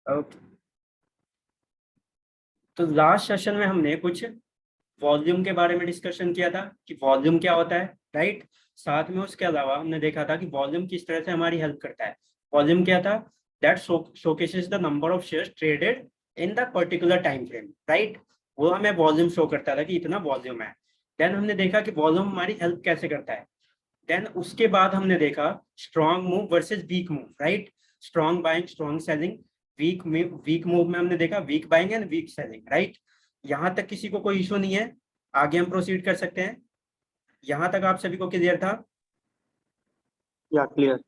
Okay. तो last session में हमने कुछ वॉल्यूम के बारे में डिस्कशन किया था कि वॉल्यूम क्या होता है, राइट। साथ में उसके अलावा हमने देखा था कि वॉल्यूम किस तरह से हमारी हेल्प करता है। वॉल्यूम क्या था? That showcases the number of shares traded in the particular time frame, right. वो हमें वॉल्यूम शो करता था कि इतना वॉल्यूम है। देन हमने देखा कि वॉल्यूम हमारी हेल्प कैसे करता है। देन उसके बाद हमने देखा strong move versus weak move, right. Strong buying, strong selling. Weak move में हमने देखा weak buying and weak selling, right. यहाँ तक किसी को कोई इशू नहीं है? आगे हम प्रोसीड कर सकते हैं। यहाँ तक आप सभी को क्लियर था? या क्लियर।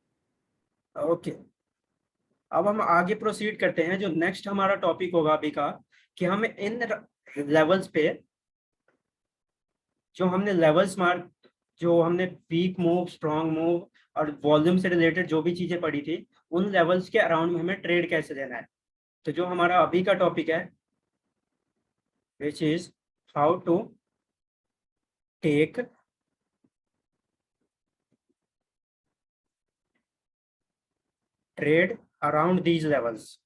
ओके। अब हम आगे प्रोसीड करते हैं। जो नेक्स्ट हमारा टॉपिक होगा अभी का, कि हम इन लेवल्स पे जो हमने लेवल्स मार्क, जो हमने वीक मूव, स्ट्रॉन्ग मूव और वॉल्यूम से रिलेटेड जो भी चीजें पढ़ी थी, उन लेवल्स के अराउंड में हमें ट्रेड कैसे देना है। तो जो हमारा अभी का टॉपिक है, which is how to take trade around these levels.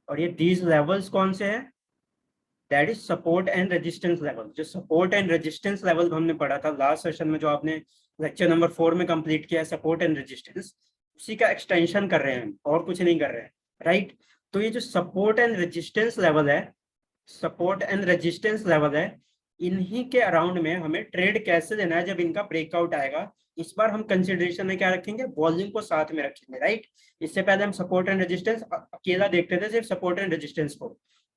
और ये दीज लेवल्स कौन से हैं? That is support and resistance level. जो सपोर्ट एंड रेजिस्टेंस लेवल हमने पढ़ा था लास्ट सेशन में, जो आपने लेक्चर नंबर 4 में कंप्लीट किया है, सपोर्ट एंड रेजिस्टेंस, उसी का एक्सटेंशन कर रहे हैं हम, और कुछ नहीं कर रहे हैं, राइट। तो ये जो सपोर्ट एंड रेजिस्टेंस लेवल है, सपोर्ट एंड रेजिस्टेंस लेवल है, इन्हीं के अराउंड में हमें ट्रेड कैसे देना है जब इनका ब्रेकआउट आएगा। इस बार हम कंसिडरेशन में क्या रखेंगे? वॉल्यूम को साथ में रखेंगे, राइट। इससे पहले हम सपोर्ट एंड रेजिस्टेंस अकेला देखते थे, सिर्फ सपोर्ट एंड रेजिस्टेंस को।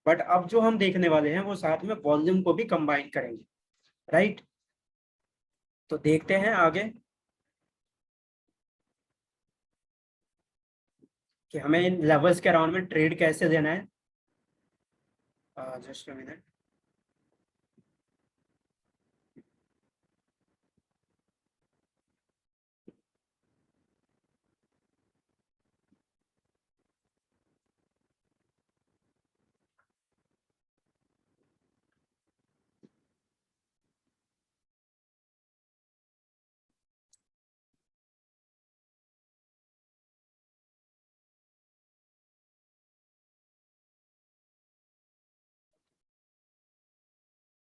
बट अब जो हम देखने वाले हैं वो साथ में वॉल्यूम को भी कंबाइन करेंगे, राइट। तो देखते हैं आगे कि हमें इन लेवल्स के अराउंड में ट्रेड कैसे देना है। Just a minute.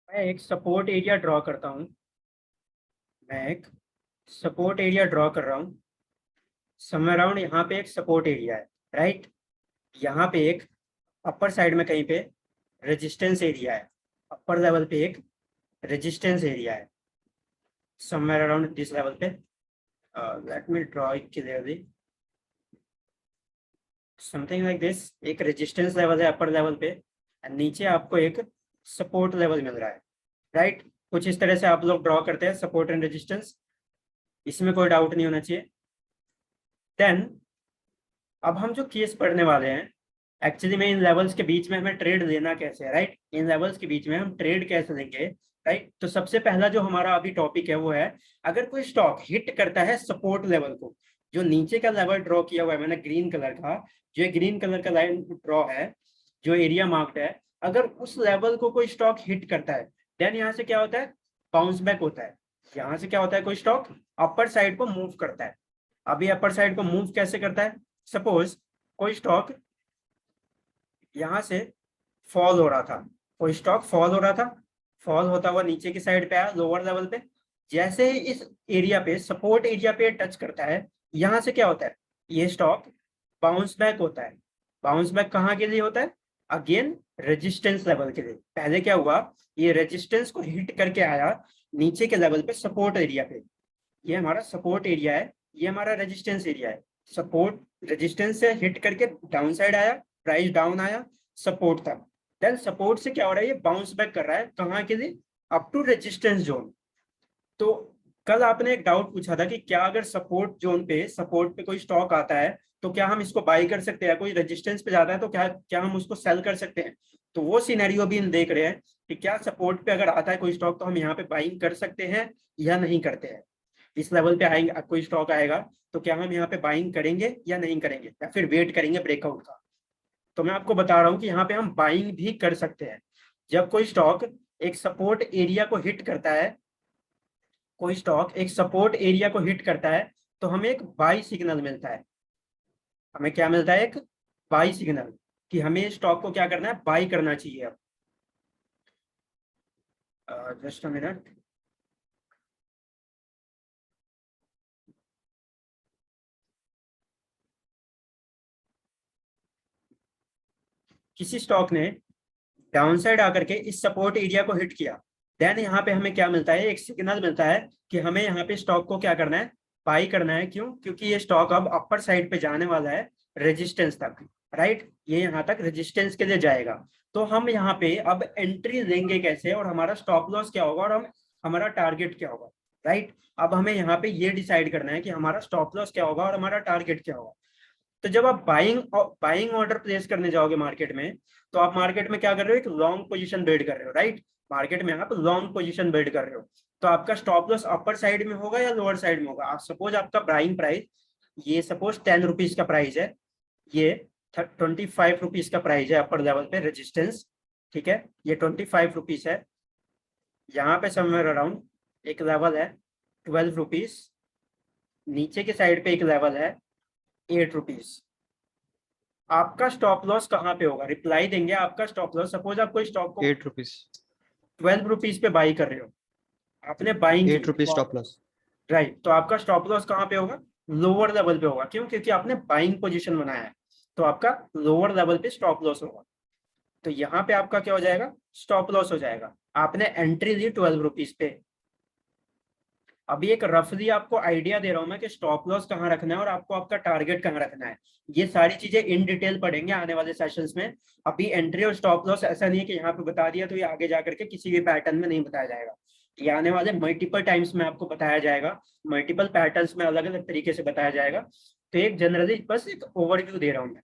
मैं एक सपोर्ट एरिया ड्रॉ करता हूँ। मैं एक सपोर्ट एरिया ड्रॉ कर रहा हूँ। समवेयर अराउंड यहाँ पे एक सपोर्ट एरिया है, राइट। यहाँ पे एक अपर साइड में कहीं पे रेजिस्टेंस एरिया है। अपर लेवल पे एक रेजिस्टेंस एरिया है, समवेयर अराउंड दिस लेवल पे। Let me draw it clearly, something like this. एक रेजिस्टेंस लेवल है अपर लेवल पे, और नीचे आपको एक सपोर्ट लेवल मिल रहा है, राइट। कुछ इस तरह से आप लोग ड्रॉ करते हैं सपोर्ट एंड रेजिस्टेंस, इसमें कोई डाउट नहीं होना चाहिए। देन अब हम जो केस पढ़ने वाले हैं, एक्चुअली में इन लेवल्स के बीच में हमें ट्रेड लेना कैसे है, राइट। इन लेवल्स के बीच में हम ट्रेड कैसे लेंगे, राइट। तो सबसे पहला जो हमारा अभी टॉपिक है वो है, अगर कोई स्टॉक हिट करता है सपोर्ट लेवल को, जो नीचे का लेवल ड्रॉ किया हुआ है मैंने ग्रीन कलर का, जो ग्रीन कलर का लाइन ड्रॉ है, जो एरिया मार्क्ड है, अगर उस लेवल को कोई स्टॉक हिट करता है, देन यहाँ से क्या होता है? बाउंस बैक होता है। यहाँ से क्या होता है? कोई स्टॉक अपर साइड को मूव करता है। अभी अपर साइड को मूव कैसे करता है? सपोज कोई स्टॉक यहाँ से फॉल हो रहा था, कोई स्टॉक फॉल हो रहा था, फॉल होता हुआ नीचे की साइड पे आया लोअर लेवल पे। जैसे ही इस एरिया पे, सपोर्ट एरिया पे टच करता है, यहाँ से क्या होता है? ये स्टॉक बाउंस बैक होता है। बाउंस बैक कहाँ के लिए होता है? अगेन रेजिस्टेंस लेवल के लिए। पहले क्या हुआ? ये रेजिस्टेंस को हिट करके आया नीचे के लेवल पे, सपोर्ट एरिया पे। ये हमारा सपोर्ट एरिया है, ये हमारा रेजिस्टेंस एरिया है। सपोर्ट रेजिस्टेंस से हिट करके डाउन साइड आया, प्राइस डाउन आया, सपोर्ट था। देन सपोर्ट से क्या हो रहा है? ये बाउंस बैक कर रहा है, कहाँ के लिए? Up to resistance zone. तो कल आपने एक डाउट पूछा था कि क्या अगर सपोर्ट जोन पे, सपोर्ट पे कोई स्टॉक आता है तो क्या हम इसको बाई कर सकते हैं? कोई रेजिस्टेंस पे जाता है तो क्या क्या हम उसको सेल कर सकते हैं? तो वो सिनेरियो भी हम देख रहे हैं कि क्या सपोर्ट पे अगर आता है कोई स्टॉक तो हम यहाँ पे बाइंग कर सकते हैं या नहीं करते हैं। इस लेवल पे आएंगे, कोई स्टॉक आएगा तो क्या हम यहाँ पे बाइंग करेंगे या नहीं करेंगे, या फिर वेट करेंगे ब्रेकआउट का? तो मैं आपको बता रहा हूँ कि यहाँ पे हम बाइंग भी कर सकते हैं। जब कोई स्टॉक एक सपोर्ट एरिया को हिट करता है, कोई स्टॉक एक सपोर्ट एरिया को हिट करता है तो हमें एक बाई सिग्नल मिलता है। हमें क्या मिलता है? एक बाई सिग्नल, कि हमें स्टॉक को क्या करना है? बाई करना चाहिए। अब जस्ट अ मिनट। किसी स्टॉक ने डाउनसाइड आकर के इस सपोर्ट एरिया को हिट किया, देन यहाँ पे हमें क्या मिलता है? एक सिग्नल मिलता है कि हमें यहाँ पे स्टॉक को क्या करना है? बाई करना है। क्यों? क्योंकि ये स्टॉक अब अपर साइड पे जाने वाला है रेजिस्टेंस तक, राइट? ये यहाँ तक रेजिस्टेंस के लिए जाएगा। तो हम यहाँ पे अब एंट्री लेंगे कैसे, और हमारा स्टॉप लॉस क्या होगा, और हमारा टारगेट क्या होगा, राइट? अब हमें यहाँ पे ये डिसाइड करना है कि हमारा स्टॉप लॉस क्या होगा और हमारा टारगेट क्या होगा। तो जब आप बाइंग ऑर्डर प्लेस करने जाओगे मार्केट में, तो आप मार्केट में क्या कर रहे हो? एक लॉन्ग पोजीशन बिल्ड कर रहे हो, राइट? मार्केट में आप लॉन्ग पोजीशन बिल्ड कर रहे हो, तो आपका स्टॉप लॉस अपर साइड में होगा या लोअर साइड में होगा? आप सपोज आपका बाइंग प्राइस, ये सपोज 10 रुपीज का प्राइस है, ये 25 रुपीज का प्राइस है अपर लेवल पे रेजिस्टेंस, ठीक है? ये 25 रुपीज है। यहाँ पे समवेयर अराउंड एक लेवल है 12 रुपीज, नीचे के साइड पे एक लेवल है 8 रुपीज। आपका स्टॉप लॉस कहाँ पे होगा? रिप्लाई देंगे आपका स्टॉप लॉस। सपोज आप कोई स्टॉक को 8 रुपीज, 12 रुपीज पे बाई कर रहे हो, आपने buying 8 rupees stop loss. Right, तो आपका स्टॉप लॉस कहाँ पे होगा? लोअर लेवल पे होगा। क्यों? क्योंकि आपने बाइंग पोजीशन बनाया है, तो आपका लोअर लेवल पे स्टॉप लॉस होगा। तो यहाँ पे आपका क्या हो जाएगा? स्टॉप लॉस हो जाएगा। आपने एंट्री ली 12 रुपीज पे। अभी एक रफली आपको आइडिया दे रहा हूं मैं कि स्टॉप लॉस कहाँ रखना है और आपको आपका टारगेट कहाँ रखना है। ये सारी चीजें इन डिटेल पढ़ेंगे आने वाले सेशंस में। अभी एंट्री और स्टॉप लॉस ऐसा नहीं है कि यहाँ पे बता दिया तो ये आगे जाकर के किसी भी पैटर्न में नहीं बताया जाएगा। ये आने वाले मल्टीपल टाइम्स में आपको बताया जाएगा, मल्टीपल पैटर्न्स में अलग अलग तरीके से बताया जाएगा। तो एक जनरली बस एक ओवरव्यू दे रहा हूँ मैं।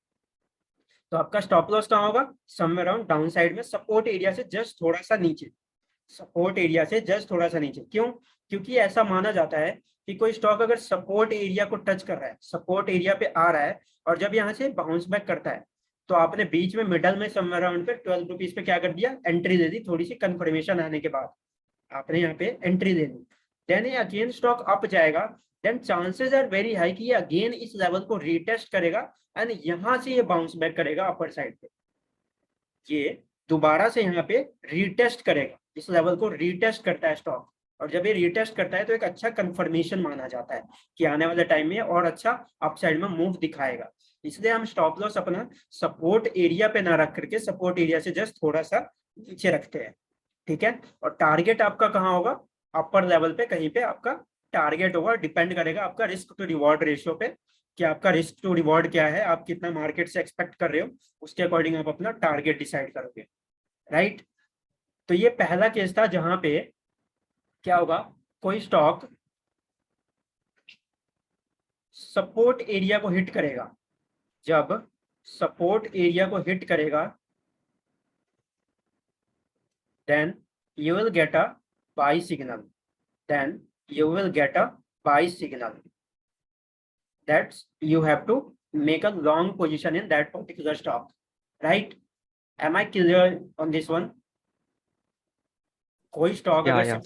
तो आपका स्टॉप लॉस कहाँ होगा? समवेयर अराउंड डाउन साइड में, सपोर्ट एरिया से जस्ट थोड़ा सा नीचे, सपोर्ट एरिया से जस्ट थोड़ा सा नीचे। क्यों? क्योंकि ऐसा माना जाता है कि कोई स्टॉक अगर सपोर्ट एरिया को टच कर रहा है, सपोर्ट एरिया पे आ रहा है, और जब यहाँ से बाउंस बैक करता है, तो आपने बीच में मिडल में समवेयर अराउंड पे 12 रुपीज पे क्या कर दिया? एंट्री दे दी। थोड़ी सी कंफर्मेशन आने के बाद आपने यहाँ पे एंट्री दे दी। देन ये अगेन स्टॉक अप जाएगा, then chances are very high कि ये अगेन इस लेवल को रीटेस्ट करेगा एंड यहाँ से ये बाउंस बैक करेगा अपर साइड पे। ये दोबारा से यहाँ पे रीटेस्ट करेगा, इस लेवल को रीटेस्ट करता है स्टॉक, और जब ये रीटेस्ट करता है तो एक अच्छा कंफर्मेशन माना जाता है कि आने वाले टाइम में और अच्छा अपसाइड में मूव दिखाएगा। इसलिए हम स्टॉप लॉस अपना सपोर्ट एरिया पे ना रख करके सपोर्ट एरिया से जस्ट थोड़ा सा नीचे रखते हैं, ठीक है? और टारगेट आपका कहाँ होगा? अपर लेवल पे कहीं पे आपका टारगेट होगा। डिपेंड करेगा आपका रिस्क टू रिवॉर्ड रेशियो पे कि आपका रिस्क टू रिवॉर्ड क्या है, आप कितना मार्केट से एक्सपेक्ट कर रहे हो, उसके अकॉर्डिंग आप अपना टारगेट डिसाइड करोगे, राइट? तो ये पहला केस था जहां पे क्या होगा? कोई स्टॉक सपोर्ट एरिया को हिट करेगा, जब सपोर्ट एरिया को हिट करेगा then you will get a buy signal, then you will get a buy signal, that's you have to make a long position in that particular stock, right? am I clear on this one? कोई stock Yeah, अगर yeah.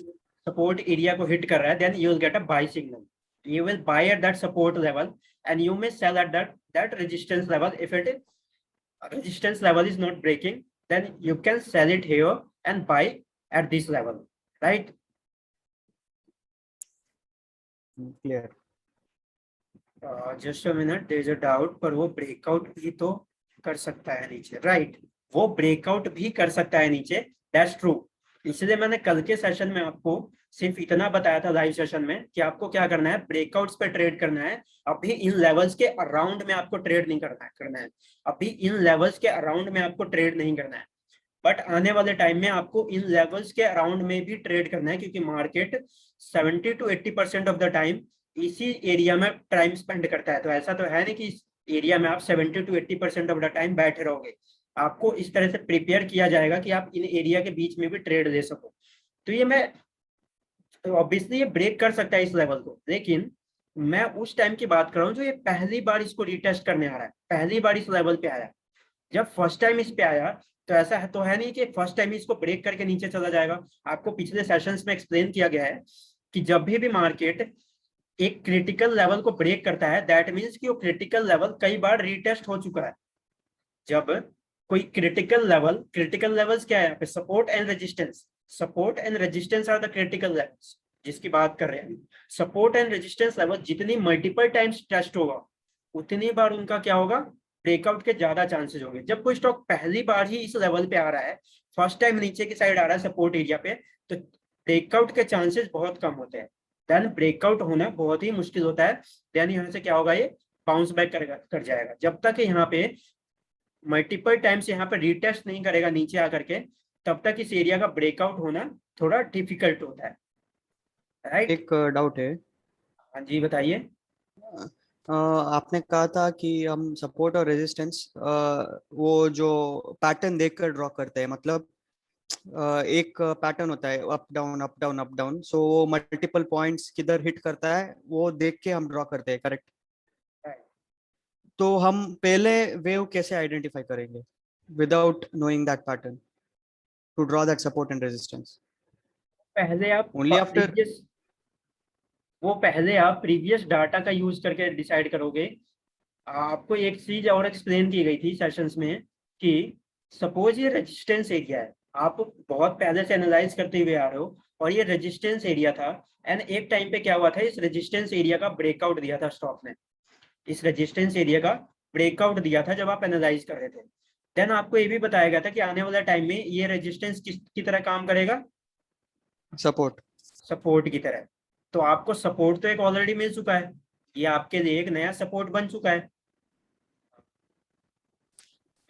Support area को hit कर रहा है, then you will get a buy signal, you will buy at that support level and you may sell at that resistance level. If it is resistance level is not breaking, then you can sell it here and buy at this level, right? Clear. Just a minute, there is a doubt, पर वो breakout भी तो कर सकता है नीचे, right? वो breakout भी कर सकता है नीचे, दैट्स ट्रू। इसलिए मैंने कल के सेशन में आपको सिर्फ इतना बताया था लाइव सेशन में कि आपको क्या करना है? ब्रेकआउट्स पे ट्रेड करना है। अभी इन लेवल्स के अराउंड में आपको ट्रेड नहीं करना है, अभी इन लेवल्स के अराउंड में आपको ट्रेड नहीं करना है, बट आने वाले टाइम में आपको इन लेवल्स के अराउंड में भी ट्रेड करना है, क्योंकि market 70 to 80% of the time इसी एरिया में टाइम स्पेंड करता है। तो ऐसा तो है नहीं कि इस एरिया में आप 70 to 80% ऑफ द टाइम बैठे रहोगे। आपको इस तरह से प्रिपेयर किया जाएगा कि आप इन एरिया के बीच में भी ट्रेड ले सको। तो ये मैं ऑब्वियसली ये ब्रेक कर सकता है इस लेवल को, लेकिन मैं उस टाइम की बात कर रहा हूँ जो ये पहली बार इसको रिटेस्ट करने आ रहा है, पहली बार इस लेवल पे आया। जब फर्स्ट टाइम इस पे आया तो ऐसा है नहीं कि फर्स्ट टाइम इसको ब्रेक करके नीचे चला जाएगा। आपको पिछले सेशंस में एक्सप्लेन किया गया है कि जब भी मार्केट एक क्रिटिकल लेवल को ब्रेक करता है, दैट मीन्स कि वो क्रिटिकल लेवल कई बार रीटेस्ट हो चुका है। जब कोई क्रिटिकल लेवल्स क्या है यहाँ पे, support and resistance. Support and resistance R the critical levels जिसकी बात कर रहे हैं। सपोर्ट एंड रेजिस्टेंस लेवल जितनी मल्टीपल टाइम्स टेस्ट होगा उतनी बार उनका क्या होगा, ब्रेकआउट के ज्यादा चांसेस होंगे। जब कोई स्टॉक पहली बार ही इस लेवल पे आ रहा है, फर्स्ट टाइम नीचे की साइड आ रहा है सपोर्ट एरिया पे, तो ब्रेकआउट के चांसेस बहुत कम होते हैं। देन ब्रेकआउट होना बहुत ही मुश्किल होता है। देन यहाँ से क्या होगा, ये बाउंस बैक कर जाएगा। जब तक यहाँ पे मल्टीपल टाइम्स यहाँ पे रीटेस्ट नहीं करेगा नीचे आकर के, तब तक इस एरिया का ब्रेकआउट होना थोड़ा डिफिकल्ट होता है, राइट। एक डाउट है। हाँ जी बताइए। आपने कहा था कि हम सपोर्ट और रेजिस्टेंस वो जो पैटर्न देखकर ड्रॉ करते हैं, मतलब एक पैटर्न होता है up down up down up down, so वो मल्टीपल पॉइंट्स किधर हिट करता है वो देख के हम ड्रॉ करते हैं, करेक्ट? तो हम पहले वेव कैसे आइडेंटिफाई करेंगे without knowing that pattern to draw that support and resistance? पहले आप ओनली आफ्टर पहले आप प्रीवियस डाटा का यूज करके डिसाइड करोगे। आपको एक चीज और एक्सप्लेन की गई थी सेशंस में कि सपोज ये रेजिस्टेंस एरिया है, आप बहुत पहले से एनालाइज करते हुए आ रहे हो, और ये रेजिस्टेंस एरिया था। एंड एक टाइम पे क्या हुआ था, इस रेजिस्टेंस एरिया का ब्रेकआउट दिया था स्टॉक ने। इस रेजिस्टेंस एरिया का ब्रेकआउट दिया था जब आप एनालाइज कर रहे थे। देन आपको ये भी बताया गया था कि आने वाला टाइम में ये रेजिस्टेंस किसकी तरह काम करेगा, सपोर्ट की तरह। तो आपको सपोर्ट तो एक ऑलरेडी मिल चुका है, ये आपके लिए एक नया सपोर्ट बन चुका है।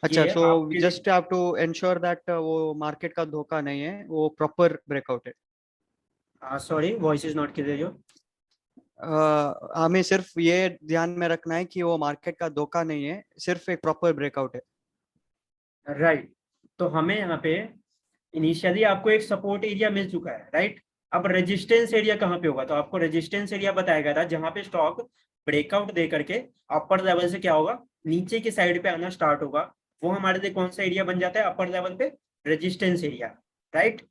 अच्छा, ये सो आपके लिए just have to ensure that वो मार्केट का धोखा नहीं है, वो प्रॉपर ब्रेकआउट है। Sorry voice is not clear your. हमें सिर्फ ये ध्यान में रखना है कि वो मार्केट का धोखा नहीं है, सिर्फ एक प्रॉपर ब्रेकआउट है। राइट। तो हमें यहाँ पे इनिशियली आपको एक सपोर्ट एरिया मिल चुका है, राइट। अब रेजिस्टेंस एरिया कहाँ पे होगा, तो आपको रेजिस्टेंस एरिया बताया गया था जहां पे स्टॉक ब्रेकआउट दे करके अपर लेवल से क्या होगा, नीचे की साइड पे आना स्टार्ट होगा। वो हमारे लिए कौन सा एरिया बन जाता है अपर लेवल पे, रेजिस्टेंस एरिया, राइट।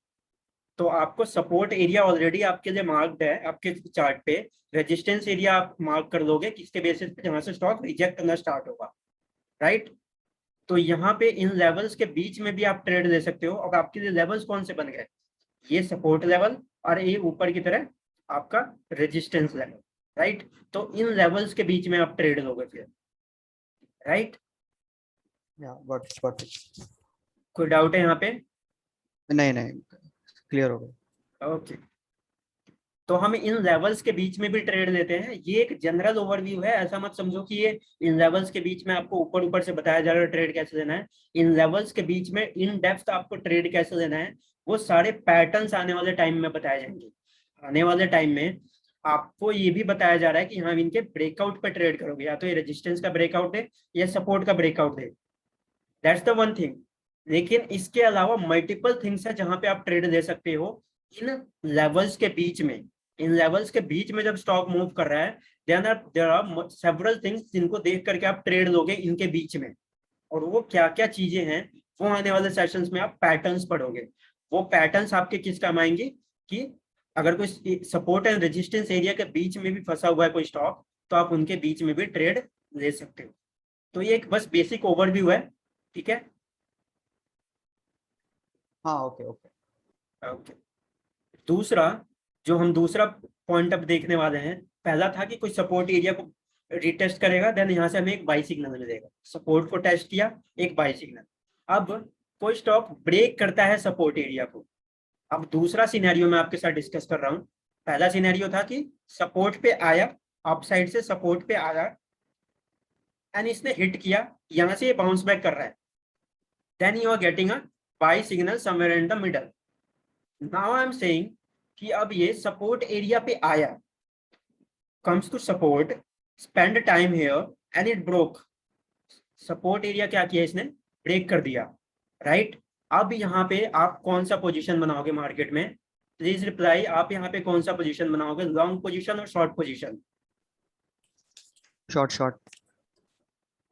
तो आपको सपोर्ट एरिया ऑलरेडी आपके लिए मार्क्ड है आपके चार्ट पे। रेजिस्टेंस एरिया आप मार्क कर लोगे किसके बेसिस पे, जहां से स्टॉक रिजेक्ट करना स्टार्ट होगा, राइट। तो यहाँ पे इन लेवल्स के बीच में भी आप ट्रेड ले सकते हो। और आपके लिए लेवल्स कौन से बन गए, ये सपोर्ट लेवल और ये ऊपर की तरह आपका रेजिस्टेंस लेवल, राइट। तो इन लेवल्स के बीच में आप ट्रेड लोगे फिर, राइट। Got it. कोई डाउट है यहाँ पे? नहीं नहीं, क्लियर हो गया। ओके। तो हम इन लेवल्स के बीच में भी ट्रेड लेते हैं। ये एक जनरल ओवरव्यू है, ऐसा मत समझो कि ये इन लेवल्स के बीच में आपको ऊपर ऊपर से बताया जा रहा है ट्रेड कैसे लेना है। इन लेवल्स के बीच में इन डेप्थ आपको ट्रेड कैसे लेना है, वो सारे पैटर्न्स आने वाले टाइम में बताए जाएंगे। आने वाले टाइम में आपको ये भी बताया जा रहा है कि हाँ इनके ब्रेकआउट पे ट्रेड करोगे, या तो ये रेजिस्टेंस का ब्रेकआउट है या सपोर्ट का ब्रेकआउट है, दैट्स द वन थिंग। लेकिन इसके अलावा मल्टीपल थिंग्स है जहां पे आप ट्रेड ले सकते हो इन लेवल्स के बीच में। इन लेवल्स के बीच में जब स्टॉक मूव कर रहा है, देयर आर सेवरल थिंग्स जिनको देख करके आप ट्रेड लोगे इनके बीच में। और वो क्या क्या चीजें हैं वो आने वाले सेशंस में आप पैटर्न्स पढ़ोगे। वो पैटर्न्स आपके किस काम आएंगे कि अगर कोई सपोर्ट एंड रेजिस्टेंस एरिया के बीच में भी फंसा हुआ है कोई स्टॉक, तो आप उनके बीच में भी ट्रेड ले सकते हो। तो ये एक बस बेसिक ओवरव्यू है, ठीक है। हाँ, ओके ओके। ओके। दूसरा जो हम दूसरा पॉइंट अब देखने वाले हैं, पहला था कि कोई सपोर्ट एरिया को रिटेस्ट करेगा, देन यहाँ से हमें एक बाई सिग्नल मिलेगा। सपोर्ट को टेस्ट किया, एक बाई सिग्नल। अब कोई स्टॉक ब्रेक करता है सपोर्ट एरिया को। अब दूसरा सिनेरियो मैं आपके साथ डिस्कस कर रहा हूँ। पहला सिनेरियो था कि सपोर्ट पे आया, अप साइड से सपोर्ट पे आया एंड इसने हिट किया, यहाँ से ये बाउंस बैक कर रहा है, then you are getting a buy signal somewhere in the middle. Now I am saying कि अब ये सपोर्ट एरिया पे आया, comes to support, spend time here and it broke. Support area क्या किया, इसने ब्रेक कर दिया, राइट। अब यहाँ पे आप कौन सा पोजीशन बनाओगे मार्केट में, प्लीज रिप्लाई। आप यहाँ पे कौन सा पोजीशन बनाओगे, लॉन्ग पोजीशन और short position? Short.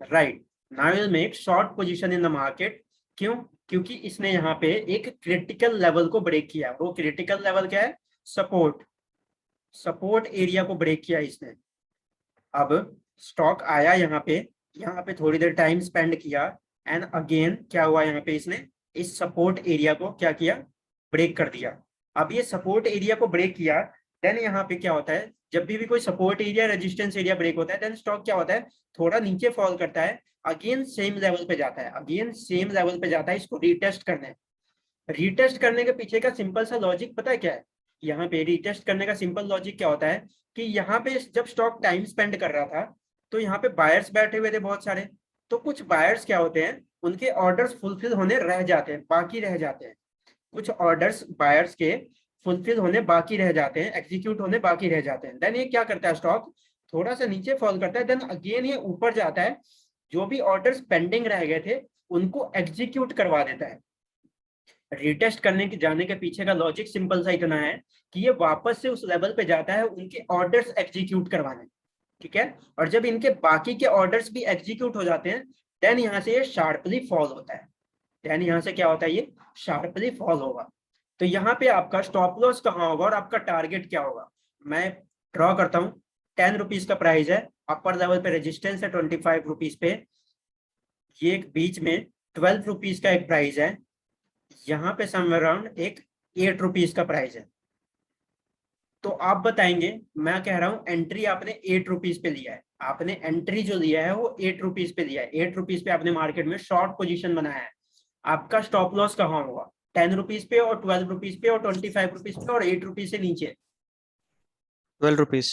Right. Now will make short position in the market. क्यों? क्योंकि इसने यहाँ पे एक क्रिटिकल लेवल को ब्रेक किया। वो क्रिटिकल लेवल क्या है, सपोर्ट। सपोर्ट एरिया को ब्रेक किया इसने। अब स्टॉक आया यहाँ पे थोड़ी देर टाइम स्पेंड किया एंड अगेन क्या हुआ, यहाँ पे इसने इस सपोर्ट एरिया को क्या किया, ब्रेक कर दिया। अब ये सपोर्ट एरिया को ब्रेक किया, देन यहाँ पे क्या होता है, जब भी कोई support area resistance area break होता है, देन स्टॉक क्या होता है, थोड़ा नीचे फॉल करता है, अगेन सेम लेवल पे जाता है, अगेन सेम लेवल पे जाता है इसको रीटेस्ट करने। रीटेस्ट करने के पीछे का सिंपल सा लॉजिक पता है क्या है, यहाँ पे रीटेस्ट करने का सिंपल लॉजिक क्या होता है कि यहाँ पे जब स्टॉक टाइम स्पेंड कर रहा था तो यहाँ पे बायर्स बैठे हुए थे बहुत सारे, तो कुछ बायर्स क्या होते हैं, उनके ऑर्डर्स फुलफिल होने रह जाते हैं, बाकी रह जाते हैं, कुछ ऑर्डर्स बायर्स के फुलफिल होने बाकी रह जाते हैं, एग्जीक्यूट होने बाकी रह जाते हैं। देन ये क्या करता है, स्टॉक थोड़ा सा नीचे फॉल करता है, देन अगेन ये ऊपर जाता है, जो भी ऑर्डर्स पेंडिंग रह गए थे उनको एग्जीक्यूट करवा देता है। रिटेस्ट करने के जाने के पीछे का लॉजिक सिंपल सा इतना है कि ये वापस से उस लेवल पे जाता है उनके ऑर्डर्स एग्जीक्यूट करवाने, ठीक है। और जब इनके बाकी के ऑर्डर्स भी एग्जीक्यूट हो जाते हैं, देन यहाँ से ये शार्पली फॉल होता है, देन यहाँ से क्या होता है, ये शार्पली फॉल होगा। तो यहाँ पे आपका स्टॉप लॉस कहाँ होगा और आपका टारगेट क्या होगा, मैं ड्रॉ करता हूँ। 10 रुपीज का प्राइस है, अपर लेवल पे रेजिस्टेंस है 25 रुपीज पे, ये एक बीच में 12 रुपीज का एक प्राइस है, यहाँ पे समवेयर अराउंड एक 8 रुपीज का प्राइस है। तो आप बताएंगे, मैं कह रहा हूँ एंट्री आपने 8 रुपीज पे लिया है, आपने एंट्री जो लिया है वो 8 रुपीज पे लिया है, 8 रुपीज पे आपने मार्केट में शॉर्ट पोजीशन बनाया है। आपका स्टॉप लॉस कहाँ होगा, 10 रुपीज पे और 12 रुपीज पे और 25 रुपीज पे और 8 रुपीज से नीचे, 12 रुपीज।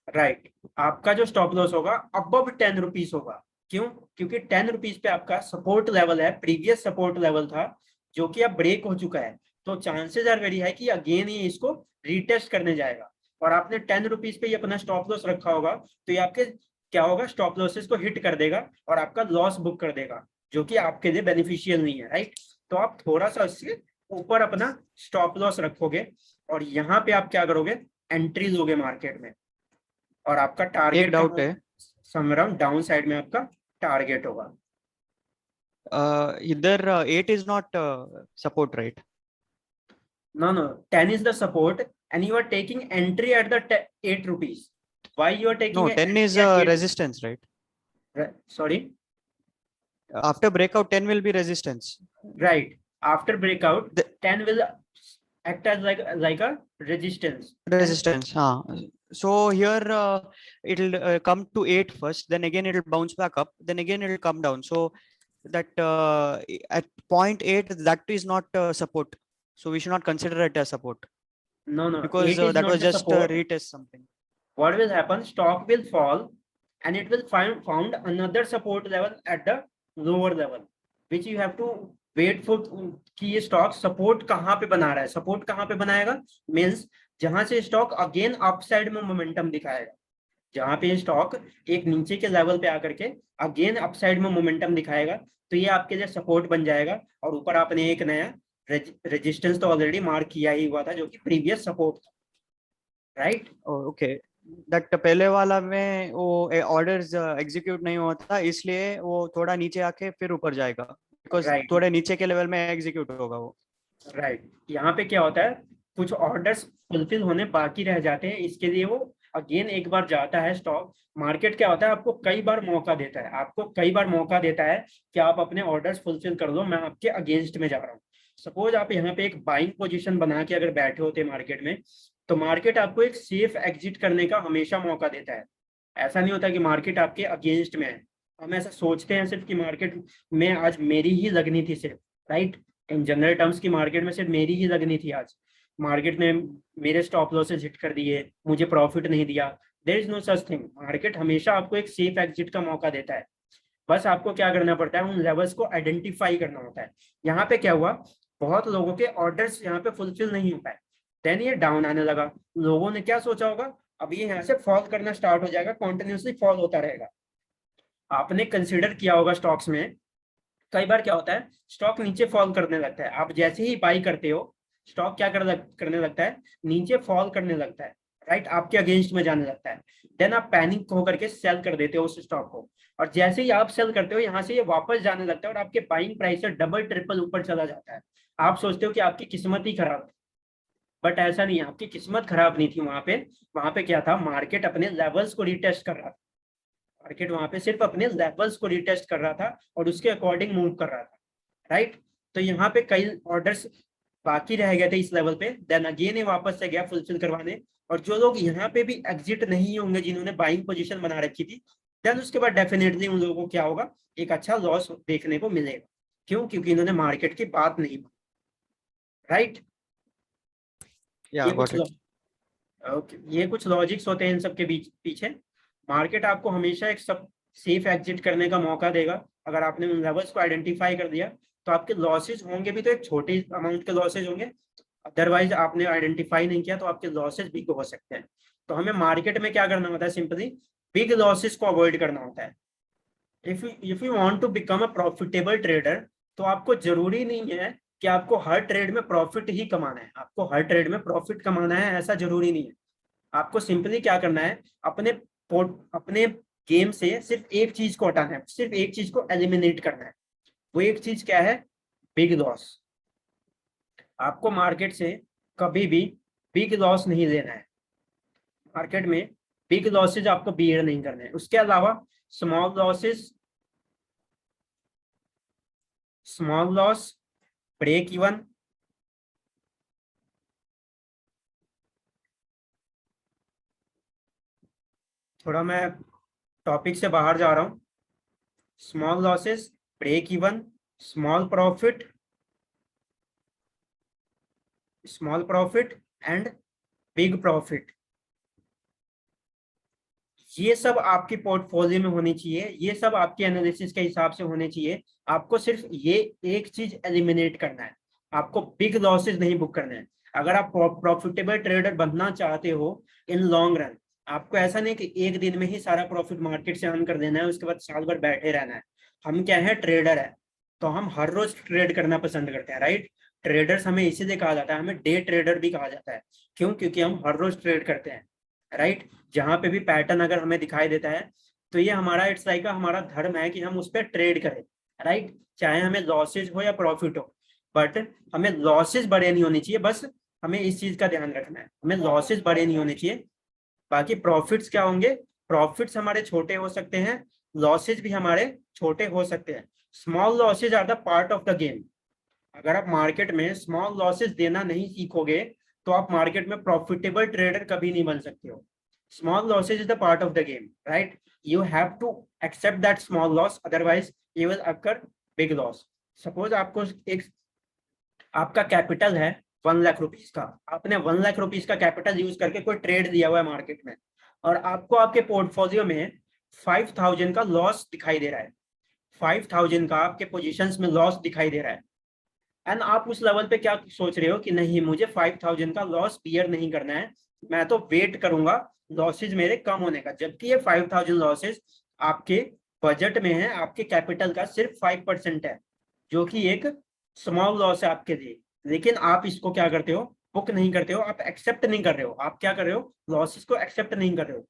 राइट। आपका जो स्टॉप लॉस होगा अबव 10 रुपीज होगा। क्यों, क्योंकि 10 रुपीज पे आपका सपोर्ट लेवल है, प्रीवियस सपोर्ट लेवल था जो कि अब ब्रेक हो चुका है, तो चांसेस आर वेरी हाई कि अगेन ये इसको रीटेस्ट करने जाएगा। और आपने 10 रुपीज पे ये अपना स्टॉप लॉस रखा होगा, तो ये आपके क्या होगा, स्टॉप लॉसेस को हिट कर देगा और आपका लॉस बुक कर देगा, जो कि आपके लिए बेनिफिशियल नहीं है, राइट। तो आप थोड़ा सा इससे ऊपर अपना स्टॉप लॉस रखोगे और यहाँ पे आप क्या करोगे, एंट्री लोगे मार्केट में, और आपका एक टारगेट डाउट है, समराउंड डाउन साइड में आपका टारगेट होगा। इधर 8 is not support, right? No, 10 is the support and you are taking entry at the 8 rupees. Why you are taking No, a 10 is entry at 8? resistance, right? Sorry, After breakout 10 will be resistance. right. After breakout, The 10 will act as like a resistance. resistance, so here it'll come to 8 first, then again it'll bounce back up, then again it'll come down. So that at point 8 that is not support, so we should not consider it as support No, because 8 is that not was the just support. retest something. What will happen, stock will fall and it will found another support level at the lower level, which you have to wait for कि ये stock support कहाँ पे बना रहा है, support कहाँ पे बनाएगा, मींस जहां से स्टॉक अगेन अपसाइड में मोमेंटम दिखाएगा, जहां पे स्टॉक एक नीचे के लेवल पे आकर के अगेन अपसाइड में मोमेंटम दिखाएगा, तो ये आपके लिए सपोर्ट बन जाएगा। और ऊपर आपने एक नया रेजिस्टेंस तो ऑलरेडी मार्क किया ही हुआ था जो कि प्रीवियस सपोर्ट था, राइट। ओके, दैट पहले वाला में वो ऑर्डर्स एग्जीक्यूट नहीं होता, इसलिए वो थोड़ा नीचे आके फिर ऊपर जाएगा, बिकॉज राइट थोड़े नीचे के लेवल में एग्जीक्यूट होगा वो। राइट, यहाँ पे क्या होता है, कुछ ऑर्डर्स फुलफिल होने बाकी रह जाते हैं, इसके लिए वो अगेन एक बार जाता है स्टॉक। मार्केट क्या होता है, आपको कई बार मौका देता है, आपको कई बार मौका देता है कि आप अपने ऑर्डर्स फुलफिल कर दो, मैं आपके अगेंस्ट में जा रहा हूँ। सपोज आप यहाँ पे एक बाइंग पोजीशन बना के अगर बैठे होते मार्केट में, तो मार्केट आपको एक सेफ एग्जिट करने का हमेशा मौका देता है। ऐसा नहीं होता कि मार्केट आपके अगेंस्ट में है, हम ऐसा सोचते हैं सिर्फ कि मार्केट में आज मेरी ही लगनी थी सिर्फ, राइट। इन जनरल टर्म्स की मार्केट में सिर्फ मेरी ही लगनी थी, आज मार्केट ने मेरे स्टॉप लॉसेस हिट कर दिए, मुझे प्रॉफिट नहीं दिया। There is no such thing, market हमेशा आपको एक सेफ एग्जिट का मौका देता है, बस आपको क्या करना पड़ता है, उन लेवल्स को आइडेंटिफाई करना होता है। यहाँ पे क्या हुआ, बहुत लोगों के ऑर्डर्स यहाँ पे फुलफिल नहीं हो पाए, देन ये डाउन आने लगा। लोगों ने क्या सोचा होगा, अब ये यहाँ से फॉल करना स्टार्ट हो जाएगा, कॉन्टिन्यूसली फॉल होता रहेगा। आपने कंसिडर किया होगा स्टॉक्स में कई बार क्या होता है, स्टॉक नीचे फॉल करने लगता है, आप जैसे ही बाई करते हो स्टॉक क्या करने लगता है, नीचे फॉल करने लगता है, राइट, आपके अगेंस्ट में जाने लगता है। देन आप पैनिक होकर के सेल कर देते हो उस स्टॉक को, और जैसे ही आप सेल करते हो यहाँ से ये वापस जाने लगता है और आपके बाइंग प्राइस से डबल ट्रिपल ऊपर चला जाता है। आप सोचते हो कि आपकी किस्मत ही खराब है, बट ऐसा नहीं है, आपकी किस्मत खराब नहीं थी वहां पे क्या था, मार्केट अपने लेवल्स को रिटेस्ट कर रहा था, मार्केट वहां पे सिर्फ अपने लेवल्स को रिटेस्ट कर रहा था और उसके अकॉर्डिंग मूव कर रहा था, राइट। तो यहाँ पे कई ऑर्डर्स बाकी रह गए थे इस लेवल पे, देन अगेन ये वापस से गया फुलफिल करवाने, और जो लोग यहाँ पे भी एग्जिट नहीं होंगे जिन्होंने बाइंग पोजीशन बना रखी थी, देन उसके बाद डेफिनेटली उन लोगों को क्या होगा, एक अच्छा लॉस देखने को मिलेगा। क्यों? क्योंकि इन्होंने मार्केट की बात नहीं मानी, राइट। या ये गॉट कुछ इट। ओके, ये कुछ लॉजिक्स होते हैं इन सब के बीच पीछे। मार्केट आपको हमेशा एक सब सेफ एग्जिट करने का मौका देगा, अगर आपने उन लेवल्स को आइडेंटिफाई कर दिया तो आपके लॉसेज होंगे भी तो एक छोटे अमाउंट के लॉसेज होंगे, अदरवाइज आपने आइडेंटिफाई नहीं किया तो आपके लॉसेज बिग हो सकते हैं। तो हमें मार्केट में क्या करना होता है, सिंपली बिग लॉसेज को अवॉइड करना होता है। If you want to become a profitable trader, तो आपको जरूरी नहीं है कि आपको हर ट्रेड में प्रॉफिट ही कमाना है, आपको हर ट्रेड में प्रॉफिट कमाना है ऐसा जरूरी नहीं है। आपको सिंपली क्या करना है, अपने गेम से सिर्फ एक चीज को हटाना है, सिर्फ एक चीज को एलिमिनेट करना है। वो एक चीज क्या है? Big loss. आपको मार्केट से कभी भी बिग लॉस नहीं लेना है, मार्केट में बिग लॉसेज आपको बियर नहीं करने हैं। उसके अलावा small losses, small loss, break even, थोड़ा मैं टॉपिक से बाहर जा रहा हूँ। Small losses, break even, small profit, small profit and big profit, ये सब आपकी पोर्टफोलियो में होनी चाहिए, ये सब आपके एनालिसिस के हिसाब से होने चाहिए। आपको सिर्फ ये एक चीज एलिमिनेट करना है, आपको बिग लॉसेस नहीं बुक करना है। अगर आप प्रॉफिटेबल ट्रेडर बनना चाहते हो इन लॉन्ग रन, आपको ऐसा नहीं कि एक दिन में ही सारा प्रॉफिट मार्केट से अर्न कर देना है उसके बाद साल भर बैठे रहना है। हम क्या है, ट्रेडर है, तो हम हर रोज ट्रेड करना पसंद करते हैं, राइट। ट्रेडर्स हमें इसीलिए कहा जाता है, हमें डे ट्रेडर भी कहा जाता है। क्यों? क्योंकि हम हर रोज ट्रेड करते हैं, राइट। जहां पे भी पैटर्न अगर हमें दिखाई देता है तो ये हमारा इट्स लाइक हमारा धर्म है कि हम उस पर ट्रेड करें, राइट। चाहे हमें लॉसेज हो या प्रॉफिट हो, बट हमें लॉसेज बड़े नहीं होने चाहिए, बस हमें इस चीज का ध्यान रखना है, हमें लॉसेज बड़े नहीं होने चाहिए। बाकी प्रॉफिट्स क्या होंगे, प्रॉफिट्स हमारे छोटे हो सकते हैं, लॉसेज भी हमारे छोटे हो सकते हैं। Small losses are the part of the game. अगर आप मार्केट में स्मॉल लॉसेज देना नहीं सीखोगे तो आप मार्केट में प्रॉफिटेबल ट्रेडर कभी नहीं बन सकते हो। Small losses is the part of the game, right. You have to accept that small loss, otherwise you will occur big loss. Suppose आपको एक, आपका कैपिटल है 1 लाख रुपीज का, आपने 1 लाख रुपीज का कैपिटल यूज करके कोई ट्रेड दिया हुआ है मार्केट में, और आपको आपके पोर्टफोलियो में 5,000 का लॉस दिखाई दे रहा है, 5,000 का आपके पोजीशंस में लॉस दिखाई दे रहा है, एंड आप उस लेवल पे क्या सोच रहे हो कि नहीं मुझे 5,000 का लॉस बियर नहीं करना है, मैं तो वेट करूंगा लॉसेज मेरे कम होने का, जबकि ये 5,000 लॉसेज आपके बजट में है, आपके कैपिटल का सिर्फ 5% है, जो कि एक स्मॉल लॉस है आपके लिए। लेकिन आप इसको क्या करते हो, बुक नहीं करते हो, आप एक्सेप्ट नहीं कर रहे हो, आप क्या कर रहे हो, लॉसेस को एक्सेप्ट नहीं कर रहे हो।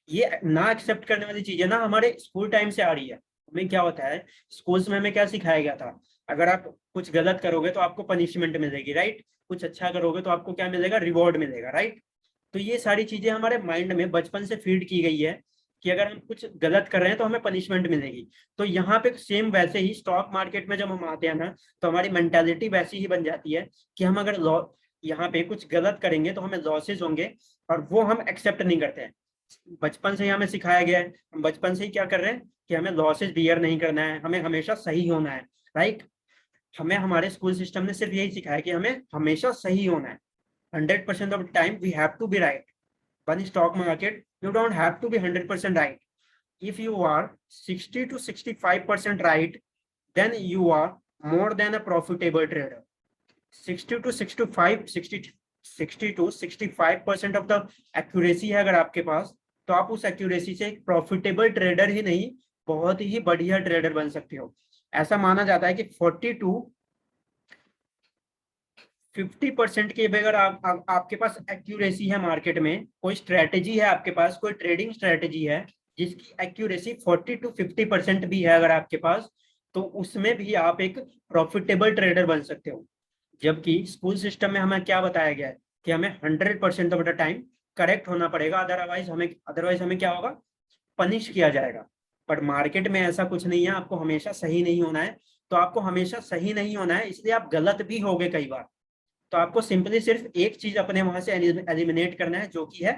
ये ना एक्सेप्ट करने वाली चीजें ना हमारे स्कूल टाइम से आ रही है। हमें क्या होता है, स्कूल्स में हमें क्या सिखाया गया था, अगर आप कुछ गलत करोगे तो आपको पनिशमेंट मिलेगी, राइट। कुछ अच्छा करोगे तो आपको क्या मिलेगा, रिवॉर्ड मिलेगा, राइट। तो ये सारी चीजें हमारे माइंड में बचपन से फीड की गई है कि अगर हम कुछ गलत कर रहे हैं तो हमें पनिशमेंट मिलेगी। तो यहाँ पे सेम वैसे ही स्टॉक मार्केट में जब हम आते हैं ना, तो हमारी मेंटालिटी वैसी ही बन जाती है कि हम अगर यहाँ पे कुछ गलत करेंगे तो हमें लॉसेज होंगे, और वो हम एक्सेप्ट नहीं करते हैं। बचपन से ही हमें सिखाया गया है, हम बचपन से ही क्या कर रहे हैं कि हमें लॉसेज बियर नहीं करना है, हमें हमेशा सही होना है, राइट। हमें हमारे स्कूल सिस्टम ने सिर्फ यही सिखाया कि हमें हमेशा सही होना है, 100% of time we have to be right. But in stock market, you don't have to be 100% right. If you are 60 to 65% right, then you are more than a profitable trader. 60 to 65, 60 to 65% of the accuracy है अगर आपके पास, तो आप उस accuracy से एक profitable trader ही नहीं, बहुत ही बढ़िया ट्रेडर बन सकते हो। ऐसा माना जाता है कि 40 to 50% के भी अगर आपके पास एक्यूरेसी है मार्केट में, कोई स्ट्रेटेजी है आपके पास, कोई ट्रेडिंग स्ट्रेटेजी है जिसकी एक्यूरेसी 40 to 50% भी है अगर आपके पास, तो उसमें भी आप एक प्रॉफिटेबल ट्रेडर बन सकते हो। जबकि स्कूल सिस्टम में हमें क्या बताया गया है, कि हमें 100% ऑफ द टाइम करेक्ट होना पड़ेगा, अदरवाइज हमें क्या होगा, पनिश किया जाएगा। बट मार्केट में ऐसा कुछ नहीं है, आपको हमेशा सही नहीं होना है। तो आपको हमेशा सही नहीं होना है, इसलिए आप गलत भी होगे कई बार। तो आपको सिंपली सिर्फ एक चीज अपने वहां से एलिमिनेट करना है, जो कि है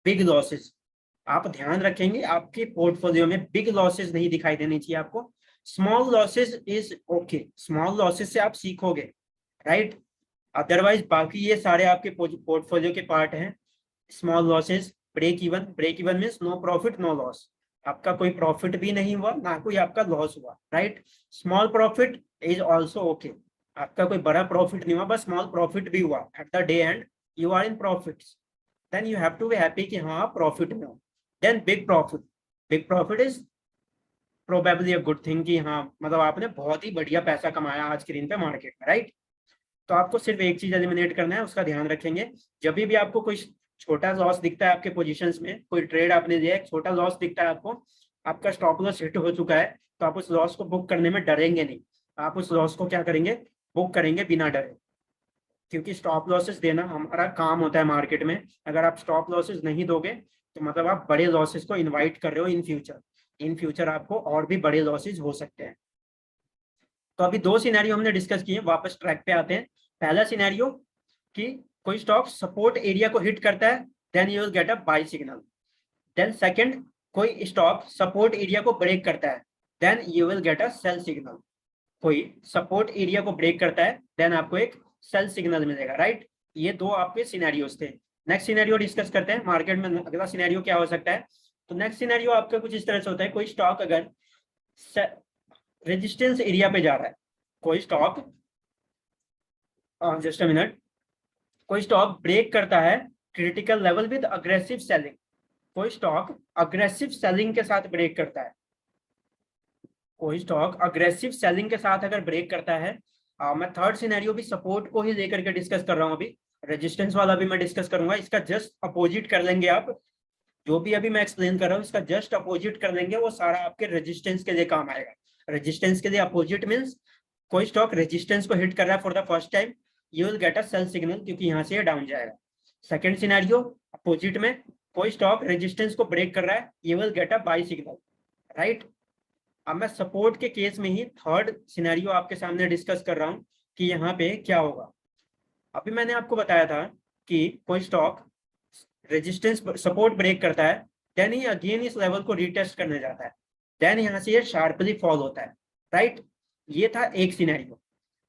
बिग लॉसेस। आप ध्यान रखेंगे आपके पोर्टफोलियो में बिग लॉसेस नहीं दिखाई देनी चाहिए आपको। Small losses is okay, small losses से आप सीखोगे, राइट। अदरवाइज बाकी ये सारे आपके पोर्टफोलियो के पार्ट हैं। Small losses, break even means no profit no loss. आपका कोई प्रॉफिट भी नहीं हुआ, ना कोई आपका लॉस हुआ, right. Small profit is also okay, आपका कोई बड़ा प्रॉफिट नहीं हुआ, बस स्मॉल प्रॉफिट भी हुआ, at the day end you are in profits, then you have to be happy कि हाँ आप प्रॉफिट में हो। Then big profit is probably a good thing, कि हाँ मतलब आपने बहुत ही बढ़िया पैसा कमाया आज के दिन पे मार्केट में, राइट। तो आपको सिर्फ एक चीज एलिमिनेट करना है, उसका ध्यान रखेंगे। जब भी आपको कोई छोटा लॉस दिखता है आपके पोजीशंस में, कोई ट्रेड आपने दिया, एक छोटा लॉस दिखता है आपको, आपका स्टॉप लॉस हिट हो चुका है, तो आप उस लॉस को बुक करने में डरेंगे नहीं। आप उस लॉस को क्या करेंगे, बुक करेंगे बिना डरे। क्योंकि स्टॉप लॉसेस देना हमारा काम होता है मार्केट में। अगर आप स्टॉप लॉसेस नहीं दोगे तो मतलब आप बड़े लॉसेस को इन्वाइट कर रहे हो इन फ्यूचर आपको और भी बड़े लॉसेस हो सकते हैं। तो अभी दो सिनेरियो हमने डिस्कस किए, वापस ट्रैक पे आते हैं। पहला सिनेरियो कि कोई स्टॉक सपोर्ट एरिया को हिट करता है, then you will get a buy signal. Then second, कोई स्टॉक सपोर्ट एरिया को ब्रेक करता है, then you will get a sell signal. कोई सपोर्ट एरिया को ब्रेक करता है, देन आपको एक सेल सिग्नल मिलेगा, राइट। ये दो आपके सिनेरियोस थे। नेक्स्ट सिनेरियो डिस्कस करते हैं, मार्केट में अगला सिनेरियो क्या हो सकता है। तो नेक्स्ट सिनेरियो आपका कुछ इस तरह से होता है, कोई स्टॉक अगर रेजिस्टेंस एरिया पे जा रहा है, कोई स्टॉक जस्ट अ मिनट, कोई स्टॉक ब्रेक करता है critical level with aggressive selling, कोई स्टॉक अग्रेसिव सेलिंग के साथ ब्रेक करता है, कोई स्टॉक अग्रेसिव सेलिंग के साथ अगर ब्रेक करता है। मैं थर्ड सिनेरियो भी सपोर्ट को ही लेकर के डिस्कस कर रहा हूँ, अभी रेजिस्टेंस वाला भी मैं डिस्कस करूंगा, इसका जस्ट अपोजिट कर लेंगे आप। जो भी अभी मैं एक्सप्लेन कर रहा हूँ इसका जस्ट अपोजिट कर लेंगे, वो सारा आपके रेजिस्टेंस के लिए काम आएगा। रेजिस्टेंस के लिए अपोजिट मीन्स कोई स्टॉक रेजिस्टेंस को हिट कर रहा है for the first time, you will get a sell signal, क्योंकि यहाँ से ये डाउन जाएगा। सेकंड सिनेरियो अपोजिट में, कोई स्टॉक रेजिस्टेंस को ब्रेक कर रहा है, you will get a buy signal, right. अब मैं सपोर्ट के केस में ही थर्ड सिनेरियो आपके सामने डिस्कस कर रहा हूँ कि यहाँ पे क्या होगा। अभी मैंने आपको बताया था कि कोई स्टॉक रेजिस्टेंस सपोर्ट ब्रेक करता है, देन ही अगेन इस लेवल को रीटेस्ट करने जाता है, देन यहाँ से ये शार्पली फॉल होता है, राइट। ये था एक सिनेरियो।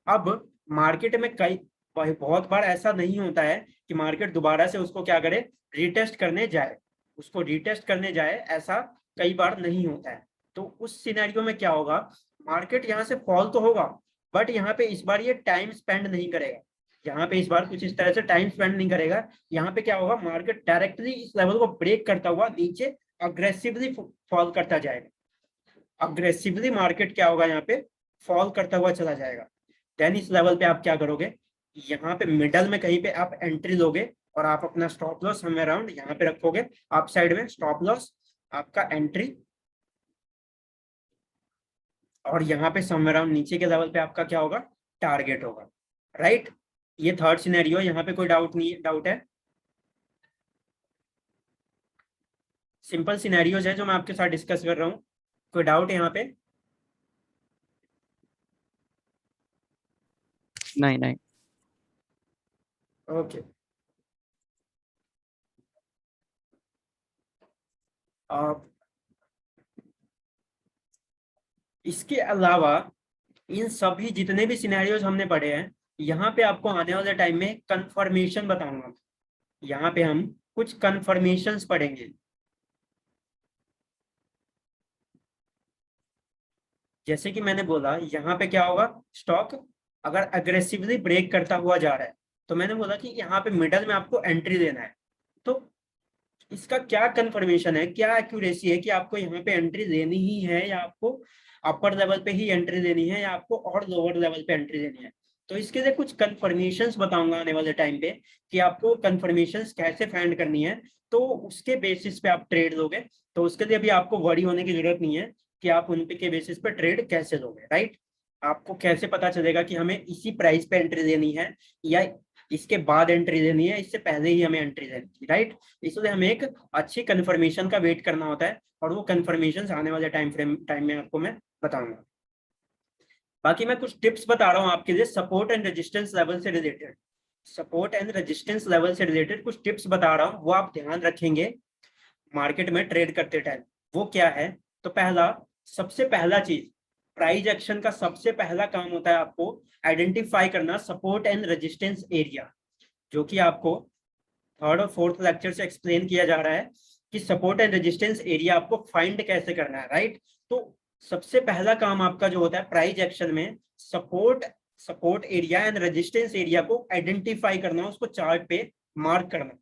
अब मार्केट में कई बहुत बार ऐसा नहीं होता है कि मार्केट दोबारा से उसको क्या करे, रीटेस्ट करने जाए, उसको रीटेस्ट करने जाए, ऐसा कई बार नहीं होता है। तो उस सिनेरियो में क्या होगा, मार्केट यहाँ से फॉल तो होगा, बट यहाँ पे इस बार ये टाइम स्पेंड नहीं करेगा, यहाँ पे इस बार कुछ इस तरह से टाइम स्पेंड नहीं करेगा। यहाँ पे क्या होगा, मार्केट डायरेक्टली इस लेवल को ब्रेक करता हुआ नीचे अग्रेसिवली फॉल करता जाएगा। अग्रेसिवली मार्केट क्या होगा, यहाँ पे फॉल करता हुआ चला जाएगा। देन इस लेवल पे आप क्या करोगे, यहाँ पे मिडल में कहीं पे आप एंट्री लोगे और आप अपना स्टॉप लॉस समवेयर अराउंड यहाँ पे रखोगे, आप साइड में स्टॉप लॉस, आपका एंट्री, और यहाँ पे समवेयर अराउंड नीचे के लेवल पे आपका क्या होगा, टारगेट होगा, राइट। ये थर्ड सिनेरियो, यहाँ पे कोई डाउट नहीं, डाउट है। सिंपल सिनेरियोज है जो मैं आपके साथ डिस्कस कर रहा हूँ, कोई डाउट है यहाँ पे? नहीं नहीं। ओके। इसके अलावा इन सभी जितने भी सिनेरियोज हमने पढ़े हैं, यहाँ पे आपको आने वाले टाइम में कंफर्मेशन बताऊंगा। यहाँ पे हम कुछ कंफर्मेशंस पढ़ेंगे। जैसे कि मैंने बोला, यहाँ पे क्या होगा, स्टॉक अगर अग्रेसिवली ब्रेक करता हुआ जा रहा है, तो मैंने बोला कि यहाँ पे मिडल में आपको एंट्री देना है। तो इसका क्या कंफर्मेशन है, क्या एक्यूरेसी है कि आपको यहाँ पे एंट्री देनी ही है, या आपको अपर लेवल पे ही एंट्री देनी है, या आपको और लोअर लेवल पे एंट्री देनी है। तो इसके लिए कुछ कंफर्मेशंस बताऊंगा आने वाले टाइम पे कि आपको कंफर्मेशंस कैसे फाइंड करनी है, तो उसके बेसिस पे आप ट्रेड लोगे। तो उसके लिए अभी आपको वरी होने की जरूरत नहीं है कि आप उनके के बेसिस पे ट्रेड कैसे लोगे, राइट। आपको कैसे पता चलेगा कि हमें इसी प्राइस पे एंट्री देनी है, या इसके बाद एंट्री देनी है, इससे पहले ही हमें एंट्री देनी है, राइट। इसलिए हमें एक अच्छी कंफर्मेशन का वेट करना होता है, और वो कंफर्मेशन आने वाले टाइम में आपको मैं बताऊंगा। बाकी मैं कुछ टिप्स बता रहा हूँ आपके लिए सपोर्ट एंड रेजिस्टेंस लेवल से related, support and resistance level से रिलेटेड कुछ टिप्स बता रहा हूँ, वो आप ध्यान रखेंगे मार्केट में ट्रेड करते टाइम। वो क्या है? तो सबसे पहला चीज, प्राइस एक्शन का सबसे पहला काम होता है आपको आइडेंटिफाई करना सपोर्ट एंड रेजिस्टेंस एरिया, जो कि आपको थर्ड और फोर्थ लेक्चर से एक्सप्लेन किया जा रहा है कि सपोर्ट एंड रेजिस्टेंस एरिया आपको फाइंड कैसे करना है, राइट। तो सबसे पहला काम आपका जो होता है प्राइस एक्शन में, support area and resistance area को आइडेंटिफाई करना, उसको चार्ट पे मार्क करना।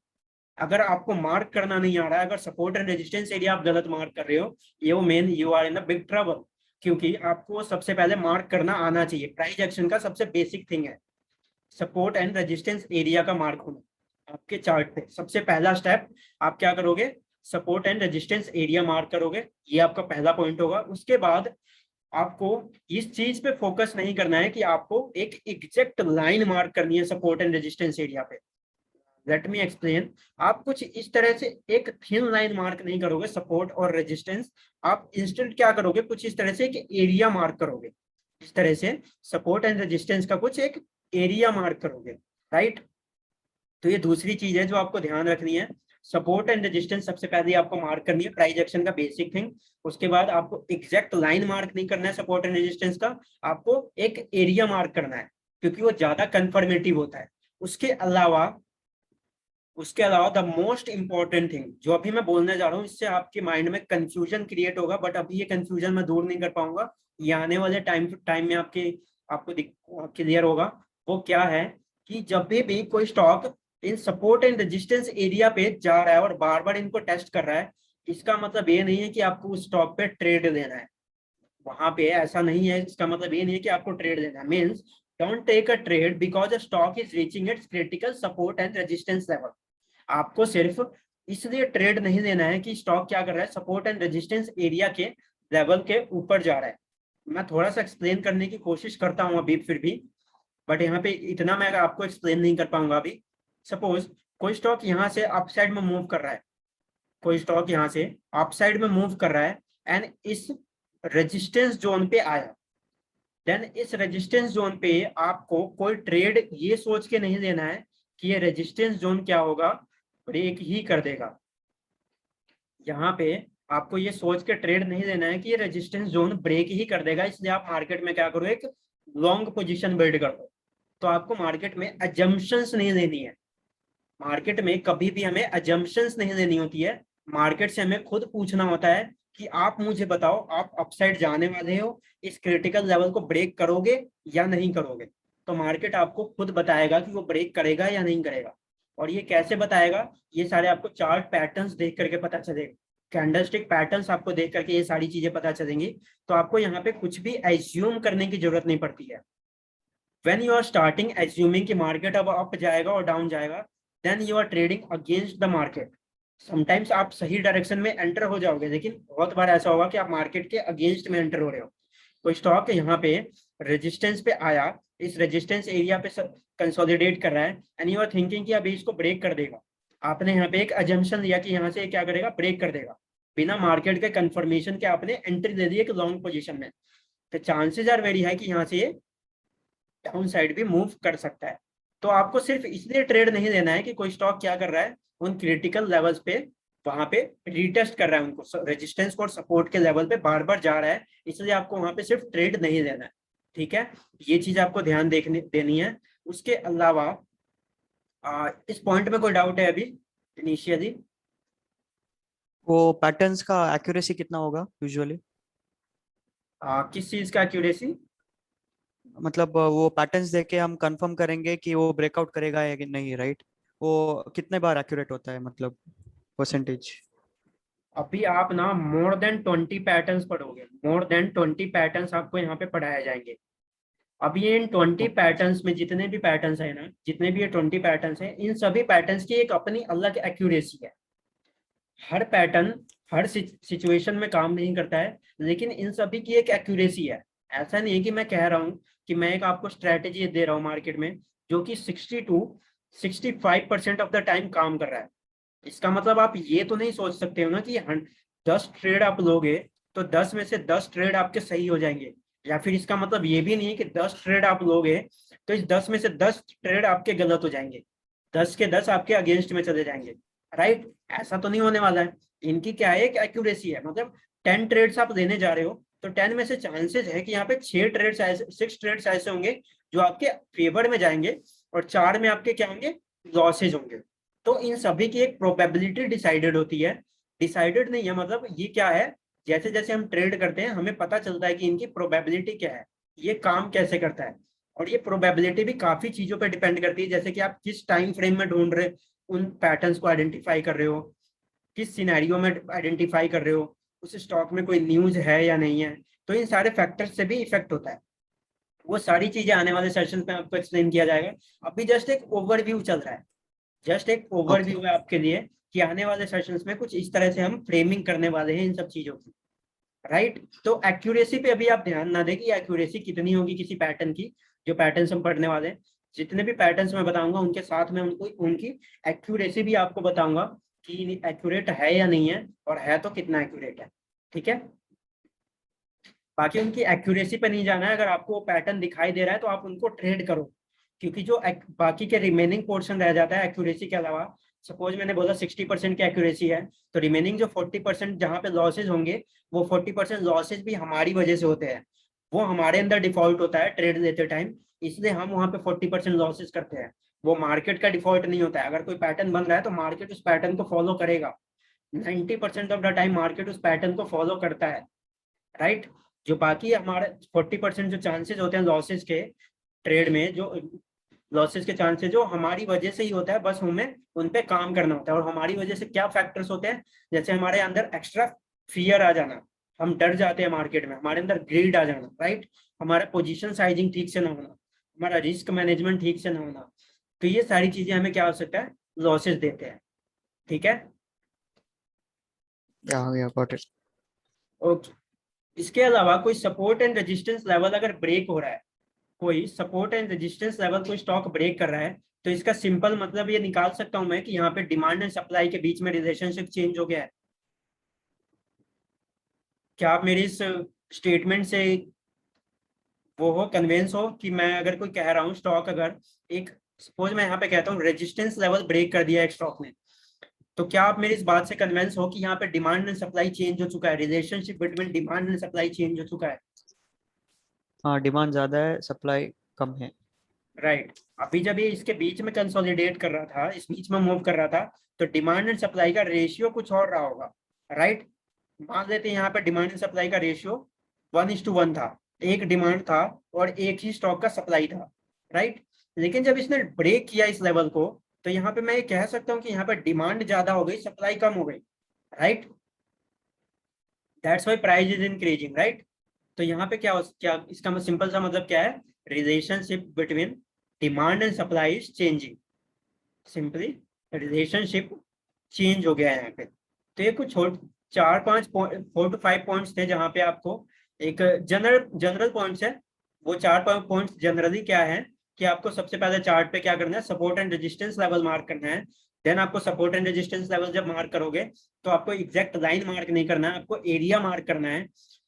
अगर आपको मार्क करना नहीं आ रहा है, अगर सपोर्ट एंड रेजिस्टेंस एरिया आप गलत मार्क कर रहे हो, you are in a big trouble, क्योंकि आपको सबसे पहले मार्क करना आना चाहिए। प्राइस एक्शन का सबसे बेसिक थिंग है सपोर्ट एंड रेजिस्टेंस एरिया का मार्क होना आपके चार्ट पे। सबसे पहला स्टेप आप क्या करोगे? Support and resistance area mark करोगे, ये आपका पहला पॉइंट होगा। उसके बाद आपको इस चीज पे फोकस नहीं करना है कि आपको एक एग्जैक्ट लाइन मार्क करनी है सपोर्ट एंड रेजिस्टेंस एरिया पे। Let me explain. आप कुछ इस तरह से एक थिन लाइन मार्क नहीं करोगे सपोर्ट और रेजिस्टेंस, आप इंस्टेंट क्या करोगे, कुछ इस तरह से एक एरिया मार्क करोगे, इस तरह से सपोर्ट एंड रेजिस्टेंस का कुछ एक एरिया मार्क करोगे, राइट। तो ये दूसरी चीज है जो आपको ध्यान रखनी है। सपोर्ट एंड रेजिस्टेंस सबसे पहले आपको मार्क करनी है, प्राइस एक्शन का बेसिक थिंग। उसके बाद आपको एग्जैक्ट लाइन मार्क नहीं करना है सपोर्ट एंड रेजिस्टेंस का, आपको एक एरिया मार्क करना है, क्योंकि वो ज्यादा कंफर्मेटिव होता है। उसके अलावा द मोस्ट इंपॉर्टेंट थिंग जो अभी मैं बोलने जा रहा हूँ, इससे आपके माइंड में कंफ्यूजन क्रिएट होगा, बट अभी ये कंफ्यूजन मैं दूर नहीं कर पाऊंगा, ये आने वाले टाइम में आपको क्लियर होगा। वो क्या है कि जब भी कोई stock in support and resistance area पे जा रहा है और बार बार इनको टेस्ट कर रहा है, इसका मतलब ये नहीं है कि आपको उस स्टॉक पे ट्रेड लेना है। वहां पे ऐसा नहीं है, इसका मतलब ये नहीं है कि आपको ट्रेड लेना है। Means don't take a trade because a stock is reaching its critical support and resistance level. आपको सिर्फ इसलिए ट्रेड नहीं लेना है कि स्टॉक क्या कर रहा है, सपोर्ट एंड रेजिस्टेंस एरिया के लेवल के ऊपर जा रहा है। मैं थोड़ा सा एक्सप्लेन करने की कोशिश करता हूँ अभी फिर भी, बट यहाँ पे इतना मैं आपको एक्सप्लेन नहीं कर पाऊंगा अभी। सपोज कोई स्टॉक यहाँ से अपसाइड में मूव कर रहा है, कोई स्टॉक यहाँ से अपसाइड में मूव कर रहा है एंड इस रेजिस्टेंस जोन पे आया, देन इस रेजिस्टेंस जोन पे आपको कोई ट्रेड ये सोच के नहीं लेना है कि ये रेजिस्टेंस जोन क्या होगा, ब्रेक ही कर देगा। यहाँ पे आपको ये सोच के ट्रेड नहीं लेना है कि ये रेजिस्टेंस जोन ब्रेक ही कर देगा, इसलिए आप मार्केट में क्या करो, एक लॉन्ग पोजीशन बिल्ड कर दो। तो आपको मार्केट में अजम्पशंस नहीं लेनी है, मार्केट में कभी भी हमें अजम्पशंस नहीं लेनी होती है। मार्केट से हमें खुद पूछना होता है कि आप मुझे बताओ, आप अपसाइड जाने वाले हो, इस क्रिटिकल लेवल को ब्रेक करोगे या नहीं करोगे। तो मार्केट आपको खुद बताएगा कि वो ब्रेक करेगा या नहीं करेगा। और ये कैसे बताएगा, ये सारे आपको चार्ट पैटर्न्स देख करके पता चलेगा, कैंडलस्टिक पैटर्न्स आपको देख करके ये सारी चीजें पता चलेंगी। तो आपको यहाँ पे कुछ भी एज्यूम करने की जरूरत नहीं पड़ती है। When you are starting assuming कि मार्केट अब अप जाएगा और डाउन जाएगा, then you are trading against the market. Sometimes आप सही डायरेक्शन में एंटर हो जाओगे, लेकिन बहुत बार ऐसा होगा कि आप मार्केट के अगेंस्ट में एंटर हो रहे हो। कोई स्टॉक यहाँ पे रेजिस्टेंस पे आया, इस रेजिस्टेंस एरिया पे कंसोलिडेट कर रहा है एंड यू आर थिंकिंग कि अभी इसको ब्रेक कर देगा। आपने यहाँ पे एक अजम्पशन लिया कि यहाँ से क्या करेगा, ब्रेक कर देगा। बिना मार्केट के कंफर्मेशन के आपने एंट्री दे दी एक लॉन्ग पोजीशन में, तो चांसेस आर वेरी हाई कि यहाँ से डाउन साइड भी मूव कर सकता है। तो आपको सिर्फ इसलिए ट्रेड नहीं लेना है कि कोई स्टॉक क्या कर रहा है, उन क्रिटिकल लेवल्स पे वहां पे रीटेस्ट कर रहा है, उनको रेजिस्टेंस और सपोर्ट के लेवल पे बार बार जा रहा है, इसलिए आपको वहां पे सिर्फ ट्रेड नहीं लेना है। ठीक है, ये चीज आपको ध्यान देनी है। उसके अलावा इस पॉइंट में कोई डाउट है अभी इनिशियली? वो पैटर्न्स का एक्यूरेसी कितना होगा यूजुअली? किस चीज का एक्यूरेसी? मतलब वो पैटर्न्स देके हम कंफर्म करेंगे कि वो ब्रेकआउट करेगा या कि नहीं, राइट? वो कितने बार एक्यूरेट होता है, मतलब परसेंटेज? अभी आप ना मोर देन 20 पैटर्न्स पढ़ोगे, मोर देन 20 पैटर्न्स आपको यहाँ पे पढ़ाए जाएंगे। अब ये इन 20 पैटर्न्स में जितने भी पैटर्न्स है ना, जितने भी ये 20 पैटर्न्स हैं, इन सभी पैटर्न्स की एक अपनी अलग एक्यूरेसी है। हर पैटर्न हर सिचुएशन में काम नहीं करता है, लेकिन इन सभी की एक एक्यूरेसी है। ऐसा नहीं है कि मैं कह रहा हूँ कि मैं एक आपको स्ट्रेटेजी दे रहा हूँ मार्केट में जो कि 62 65% ऑफ द टाइम काम कर रहा है। इसका मतलब आप ये तो नहीं सोच सकते हो ना कि 10 ट्रेड आप लोगे तो 10 में से 10 ट्रेड आपके सही हो जाएंगे, या फिर इसका मतलब ये भी नहीं है कि 10 ट्रेड आप लोगे तो इस 10 में से 10 ट्रेड आपके गलत हो जाएंगे, 10 के 10 आपके अगेंस्ट में चले जाएंगे, राइट? ऐसा तो नहीं होने वाला है। इनकी क्या है, एक एक्यूरेसी है, मतलब 10 ट्रेड्स आप लेने जा रहे हो तो 10 में से चांसेस है कि यहाँ पे 6 ट्रेड्स ऐसे होंगे जो आपके फेवर में जाएंगे और 4 में आपके क्या होंगे, लॉसेज होंगे। तो इन सभी की एक प्रोबेबिलिटी डिसाइडेड होती है, डिसाइडेड नहीं है, मतलब ये क्या है, जैसे जैसे हम ट्रेड करते हैं हमें पता चलता है कि इनकी प्रोबेबिलिटी क्या है, ये काम कैसे करता है। और ये प्रोबेबिलिटी भी काफी चीजों पर डिपेंड करती है, जैसे कि आप किस टाइम फ्रेम में ढूंढ रहे, उन पैटर्न्स को आइडेंटिफाई कर रहे हो, किस सिनेरियो में आइडेंटिफाई कर रहे हो, उस स्टॉक में कोई न्यूज है या नहीं है। तो इन सारे फैक्टर्स से भी इफेक्ट होता है। वो सारी चीजें आने वाले सेशन में आपको एक्सप्लेन किया जाएगा। अभी जस्ट एक ओवरव्यू चल रहा है, जस्ट एक ओवरव्यू है आपके लिए कि आने वाले सेशंस में कुछ इस तरह से हम फ्रेमिंग करने वाले हैं इन सब चीजों की, राइट? तो एक्यूरेसी पे अभी आप ध्यान ना दें कि एक्यूरेसी कितनी होगी किसी पैटर्न की, जो पैटर्न्स हम पढ़ने वाले हैं, जितने भी पैटर्न्स मैं बताऊंगा उनके साथ में उनको उनकी एक्यूरेसी भी आपको बताऊंगा कि एक्यूरेट है या नहीं है, और है तो कितना एक्यूरेट है, ठीक है? बाकी उनकी एक्यूरेसी पे नहीं जाना है, अगर आपको वो पैटर्न दिखाई दे रहा है तो आप उनको ट्रेड करो, क्योंकि जो बाकी के रिमेनिंग पोर्शन रह जाता है एक्यूरेसी के अलावा, सपोज मैंने बोला 60% की एक्यूरेसी है, तो रिमेनिंग जो 40% जहाँ पे लॉसेज होंगे, वो 40% लॉसेज भी हमारी वजह से होते हैं, वो हमारे अंदर डिफॉल्ट होता है ट्रेड लेते टाइम, इसलिए हम वहाँ पे 40% लॉसेज करते हैं। वो मार्केट का डिफॉल्ट नहीं होता है। अगर कोई पैटर्न बन रहा है तो मार्केट उस पैटर्न को फॉलो करेगा, 90% ऑफ द टाइम मार्केट उस पैटर्न को फॉलो करता है, राइट? जो बाकी हमारे 40% जो चांसेस होते हैं लॉसेज के ट्रेड में, जो लॉसेस के चांसेस जो हमारी वजह से ही होता है, बस हमें उन पे काम करना होता है। और हमारी वजह से क्या फैक्टर्स होते हैं, जैसे हमारे अंदर एक्स्ट्रा फियर आ जाना, हम डर जाते हैं मार्केट में, हमारे अंदर ग्रीड आ जाना, राइट? हमारा पोजीशन साइजिंग ठीक से ना होना, हमारा रिस्क मैनेजमेंट ठीक से ना होना, तो ये सारी चीजें हमें क्या हो सकता है, लॉसेस देते हैं, ठीक है? ओके। इसके अलावा कोई सपोर्ट एंड रेजिस्टेंस लेवल अगर ब्रेक हो रहा है, कोई सपोर्ट एंड रेजिस्टेंस लेवल कोई स्टॉक ब्रेक कर रहा है, तो इसका सिंपल मतलब ये निकाल सकता हूं मैं कि यहाँ पे डिमांड एंड सप्लाई के बीच में रिलेशनशिप चेंज हो गया है। क्या आप मेरी इस स्टेटमेंट से वो हो, कन्विंस हो कि मैं अगर कोई कह रहा हूँ स्टॉक अगर एक, सपोज मैं यहाँ पे कहता हूँ रेजिस्टेंस लेवल ब्रेक कर दिया एक स्टॉक ने, तो क्या आप मेरी इस बात से कन्विंस हो कि यहाँ पे डिमांड एंड सप्लाई चेंज हो चुका है, relationship between demand and supply change हो चुका है? हाँ, डिमांड ज्यादा है, सप्लाई कम है। राइट। अभी जब ये इसके बीच में कंसोलिडेट कर रहा था, इस बीच में मूव कर रहा था, तो डिमांड एंड सप्लाई का रेशियो कुछ और रहा होगा, राइट? मान लेते हैं यहाँ पे डिमांड एंड सप्लाई का रेशियो 1:1 था, एक डिमांड था और एक ही स्टॉक का सप्लाई था, राइट? लेकिन जब इसने ब्रेक किया इस लेवल को, तो यहाँ पे मैं ये कह सकता हूँ कि यहाँ पे डिमांड ज्यादा हो गई, सप्लाई कम हो गई, right? That's why price is increasing, right? तो यहाँ पे क्या इसका सिंपल सा मतलब क्या है, relationship between demand and supply is changing, simply relationship change हो गया है यहाँ पे। तो ये कुछ 4-5 4 to 5 पॉइंट्स थे जहाँ पे आपको एक जनरल पॉइंट्स है। वो 4-5 पॉइंट्स जनरली क्या है कि आपको सबसे पहले चार्ट पे क्या करना है, support and resistance level mark करना है। देन आपको सपोर्ट एंड रेजिस्टेंस लेवल जब मार्क करोगे तो आपको एग्जैक्ट लाइन मार्क नहीं करना है, आपको एरिया मार्क करना है।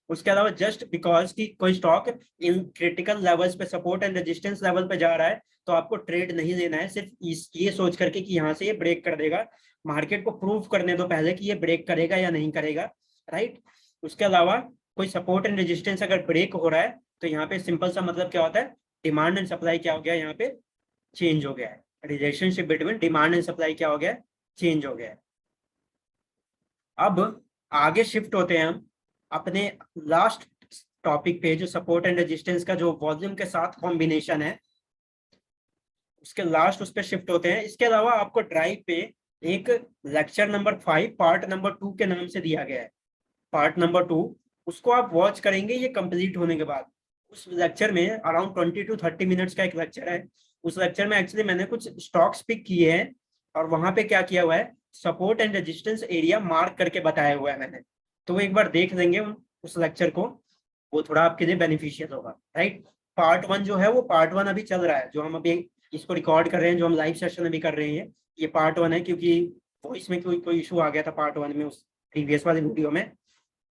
उसके अलावा जस्ट बिकॉज कि कोई स्टॉक इन क्रिटिकल लेवल्स पे सपोर्ट एंड रेजिस्टेंस लेवल पे जा रहा है तो आपको ट्रेड नहीं लेना है, सिर्फ ये सोच करके कि यहाँ से ये ब्रेक कर देगा। मार्केट को प्रूव करने दो पहले कि ये ब्रेक करेगा या नहीं करेगा, राइट? उसके अलावा कोई सपोर्ट एंड रेजिस्टेंस अगर ब्रेक हो रहा है तो यहाँ पे सिंपल सा मतलब क्या होता है, डिमांड एंड सप्लाई क्या हो गया, यहाँ पे चेंज हो गया है, relationship between demand and supply क्या हो गया, चेंज हो गया है। अब आगे शिफ्ट होते हैं हम अपने लास्ट टॉपिक पे, जो सपोर्ट एंड रेजिस्टेंस का जो वॉल्यूम के साथ कॉम्बिनेशन है, उसके लास्ट उस पर शिफ्ट होते हैं। इसके अलावा आपको ड्राइव पे एक लेक्चर नंबर 5 पार्ट नंबर 2 के नाम से दिया गया है, पार्ट नंबर 2, उसको आप वॉच करेंगे ये कंप्लीट होने के बाद। उस लेक्चर में अराउंड 20 to 30 मिनट्स का एक लेक्चर है। उस लेक्चर में एक्चुअली मैंने कुछ स्टॉक्स पिक किए हैं और वहां पे क्या किया हुआ है, support and resistance area mark करके बताया हुआ है मैंने। तो वो एक बार देख लेंगे उस लेक्चर को, वो थोड़ा आपके लिए बेनिफिशियल होगा, राइट? पार्ट 1 जो है वो पार्ट 1 अभी चल रहा है, जो हम अभी इसको रिकॉर्ड कर रहे हैं, जो हम लाइव सेशन में भी कर रहे हैं। ये पार्ट 1 है, क्योंकि वॉइस में कोई इशू आ गया था पार्ट 1 में, उस प्रीवियस वाले वीडियो में।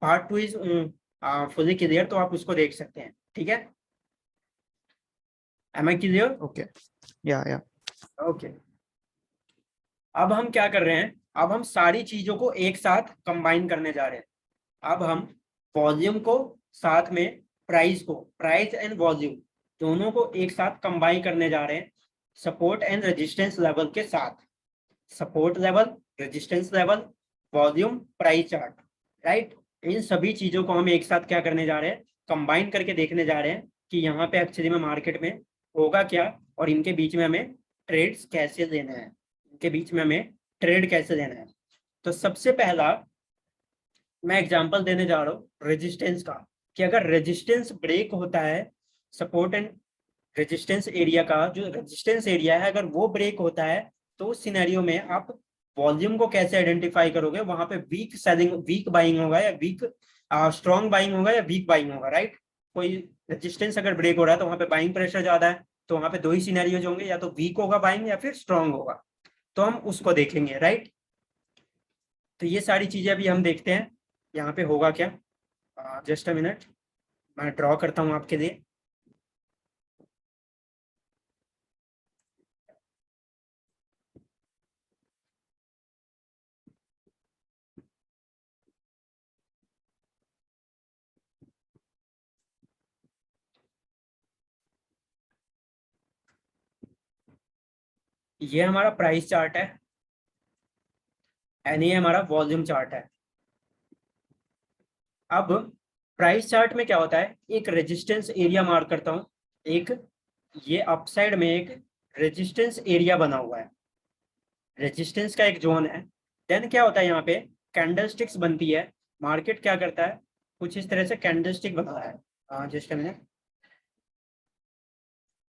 पार्ट 2 इज फुली क्लियर, तो आप उसको देख सकते हैं, ठीक है। Am I clear? ओके, या ओके। अब हम क्या कर रहे हैं, अब हम सारी चीजों को एक साथ कंबाइन करने जा रहे हैं। अब हम वॉल्यूम को साथ में प्राइस को, प्राइस एंड वॉल्यूम दोनों को एक साथ कंबाइन करने जा रहे हैं सपोर्ट एंड रेजिस्टेंस लेवल के साथ। Support level, resistance level, volume, price chart, right. इन सभी चीजों को हम एक साथ क्या करने जा रहे हैं, कंबाइन करके देखने जा रहे हैं कि यहाँ पे एक्चुअली में मार्केट में होगा क्या, और इनके बीच में हमें ट्रेड्स कैसे लेना है, इनके बीच में हमें ट्रेड कैसे लेना है। तो सबसे पहला मैं एग्जांपल देने जा रहा हूँ रेजिस्टेंस का, कि अगर रेजिस्टेंस ब्रेक होता है, सपोर्ट एंड रेजिस्टेंस एरिया का जो रेजिस्टेंस एरिया है, अगर वो ब्रेक होता है, तो उस सिनेरियो में आप वॉल्यूम को कैसे आइडेंटिफाई करोगे, वहां पे वीक सेलिंग, वीक बाइंग होगा या वीक स्ट्रॉन्ग बाइंग होगा या वीक बाइंग होगा, राइट। कोई रेजिस्टेंस अगर ब्रेक हो रहा है तो वहां पे बाइंग प्रेशर ज्यादा है, तो वहां पे दो ही सिनेरियोज होंगे, या तो वीक होगा बाइंग या फिर स्ट्रॉन्ग होगा, तो हम उसको देखेंगे, राइट। तो ये सारी चीजें अभी हम देखते हैं यहाँ पे होगा क्या। जस्ट अ मिनट, मैं ड्रॉ करता हूँ आपके लिए। ये हमारा प्राइस चार्ट है एंड ये हमारा वॉल्यूम चार्ट है। अब प्राइस चार्ट में क्या होता है, एक रेजिस्टेंस एरिया मार्क करता हूँ, एक ये अपसाइड में एक रेजिस्टेंस एरिया बना हुआ है, रेजिस्टेंस का एक जोन है। देन क्या होता है, यहाँ पे कैंडलस्टिक्स बनती है। मार्केट क्या करता है, कुछ इस तरह से कैंडलस्टिक बना है, जस्ट अ मिनट।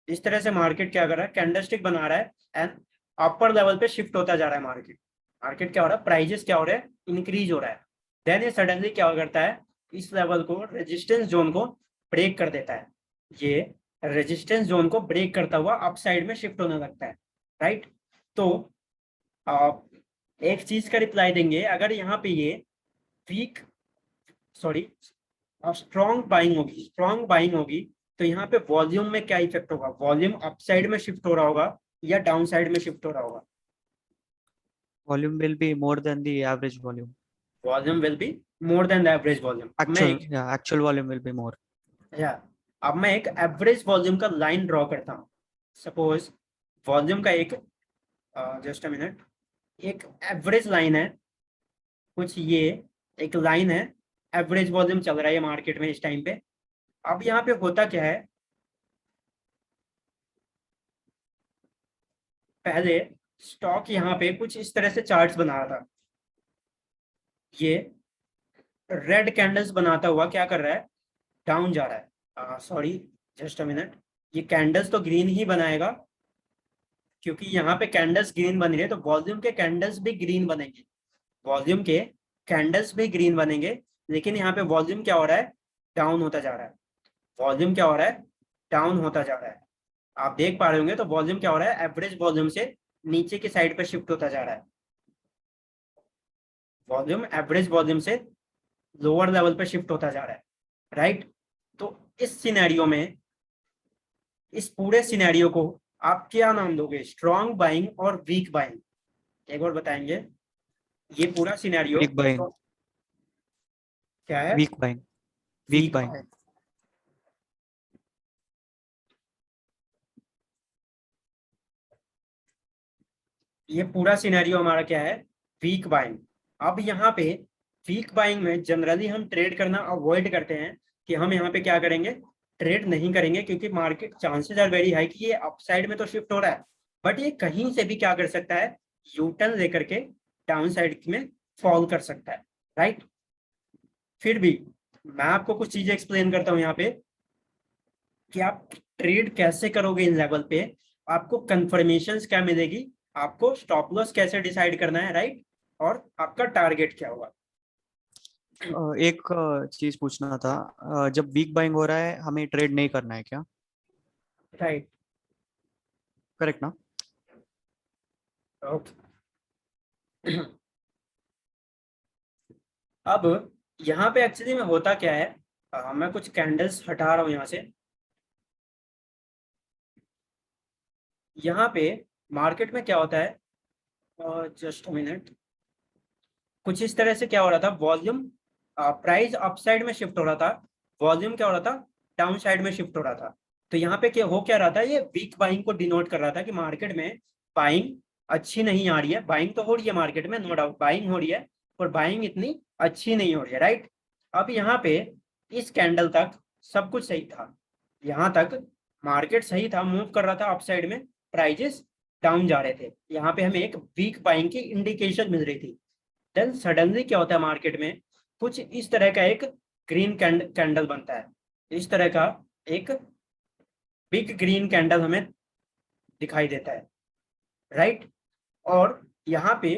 इस तरह से मार्केट क्या कर रहा है, कैंडलस्टिक बना रहा है एंड अपर लेवल पे शिफ्ट होता जा रहा है मार्केट। मार्केट क्या हो रहा है, प्राइजेस क्या हो रहे हैं, इंक्रीज हो रहा है। देन ये सडनली क्या करता है, इस लेवल को, रेजिस्टेंस जोन को ब्रेक कर देता है। ये रेजिस्टेंस जोन को ब्रेक करता हुआ अप साइड में शिफ्ट होने लगता है, राइट। तो आप एक चीज का रिप्लाई देंगे, अगर यहाँ पे ये वीक, सॉरी, स्ट्रॉन्ग बाइंग होगी, स्ट्रॉन्ग बाइंग होगी, तो यहाँ पे वॉल्यूम में क्या इफेक्ट होगा, वॉल्यूम अप साइड में शिफ्ट हो रहा होगा या डाउन साइड में शिफ्ट हो रहा होगा। volume will be more than the average volume. Volume will be more than the average volume. Actual volume will be more. या अब मैं एक एवरेज वॉल्यूम का लाइन ड्रॉ करता हूँ। सपोज वॉल्यूम का एक, जस्ट अ मिनट, एक एवरेज लाइन है, कुछ ये एक लाइन है, एवरेज वॉल्यूम चल रहा है मार्केट में इस टाइम पे। अब यहाँ पे होता क्या है, पहले स्टॉक यहाँ पे कुछ इस तरह से चार्ट्स बना रहा था, ये रेड कैंडल्स बनाता हुआ क्या कर रहा है, डाउन जा रहा है। सॉरी, जस्ट अ मिनट, ये कैंडल्स तो ग्रीन ही बनाएगा, क्योंकि यहाँ पे कैंडल्स ग्रीन बन रही है, तो वॉल्यूम के कैंडल्स भी ग्रीन बनेंगे, वॉल्यूम के कैंडल्स भी ग्रीन बनेंगे। लेकिन यहाँ पे वॉल्यूम क्या हो रहा है, डाउन होता जा रहा है। वॉल्यूम क्या हो रहा है, डाउन होता जा रहा है। आप देख पा रहे होंगे, तो वॉल्यूम क्या हो रहा है, एवरेज वॉल्यूम से नीचे की साइड पे शिफ्ट होता जा रहा है। वॉल्यूम एवरेज वॉल्यूम से लोअर लेवल पे शिफ्ट होता जा रहा है, राइट। तो इस सिनेरियो में, इस पूरे सिनेरियो को आप क्या नाम दोगे, स्ट्रॉन्ग बाइंग और वीक बाइंग, एक बार बताएंगे। ये पूरा सिनेरियो Weak buying. क्या है, Weak buying. Weak weak buying. Buying. ये पूरा सिनेरियो हमारा क्या है, वीक बाइंग। अब यहाँ पे वीक बाइंग में जनरली हम ट्रेड करना अवॉइड करते हैं, कि हम यहाँ पे क्या करेंगे, ट्रेड नहीं करेंगे, क्योंकि market chances are very high कि ये अपसाइड में तो शिफ्ट हो रहा है, बट ये कहीं से भी क्या कर सकता है, यू टर्न लेकर के डाउन साइड में फॉल कर सकता है, राइट। फिर भी मैं आपको कुछ चीजें एक्सप्लेन करता हूँ यहाँ पे, कि आप ट्रेड कैसे करोगे इन लेवल पे, आपको कंफर्मेशन क्या मिलेगी, आपको स्टॉप लॉस कैसे डिसाइड करना है, राइट, और आपका टारगेट क्या होगा। एक चीज पूछना था, जब वीक बाइंग हो रहा है हमें ट्रेड नहीं करना है क्या? राइट, करेक्ट ना? ओके। अब यहाँ पे एक्चुअली में होता क्या है, मैं कुछ कैंडल्स हटा रहा हूँ यहाँ से। यहाँ पे मार्केट में क्या होता है, जस्ट मिनट, कुछ इस तरह से क्या हो रहा था, वॉल्यूम प्राइस अपसाइड में शिफ्ट हो रहा था, वॉल्यूम क्या हो रहा था, डाउन साइड में शिफ्ट हो रहा था। तो यहाँ पे क्या रहा था, ये वीक बाइंग को डिनोट कर रहा था कि मार्केट में बाइंग अच्छी नहीं आ रही है। बाइंग तो हो रही है मार्केट में, नो डाउट बाइंग हो रही है, पर बाइंग इतनी अच्छी नहीं हो रही है, राइट। अब यहाँ पे इस कैंडल तक सब कुछ सही था, यहाँ तक मार्केट सही था, मूव कर रहा था अपसाइड में, प्राइजेस डाउन जा रहे थे, यहाँ पे हमें एक वीक बाइंग की इंडिकेशन मिल रही थी। देन सडनली क्या होता है, मार्केट में कुछ इस तरह का एक ग्रीन कैंडल बनता है, इस तरह का एक बिग ग्रीन कैंडल हमें दिखाई देता है, राइट। और यहाँ पे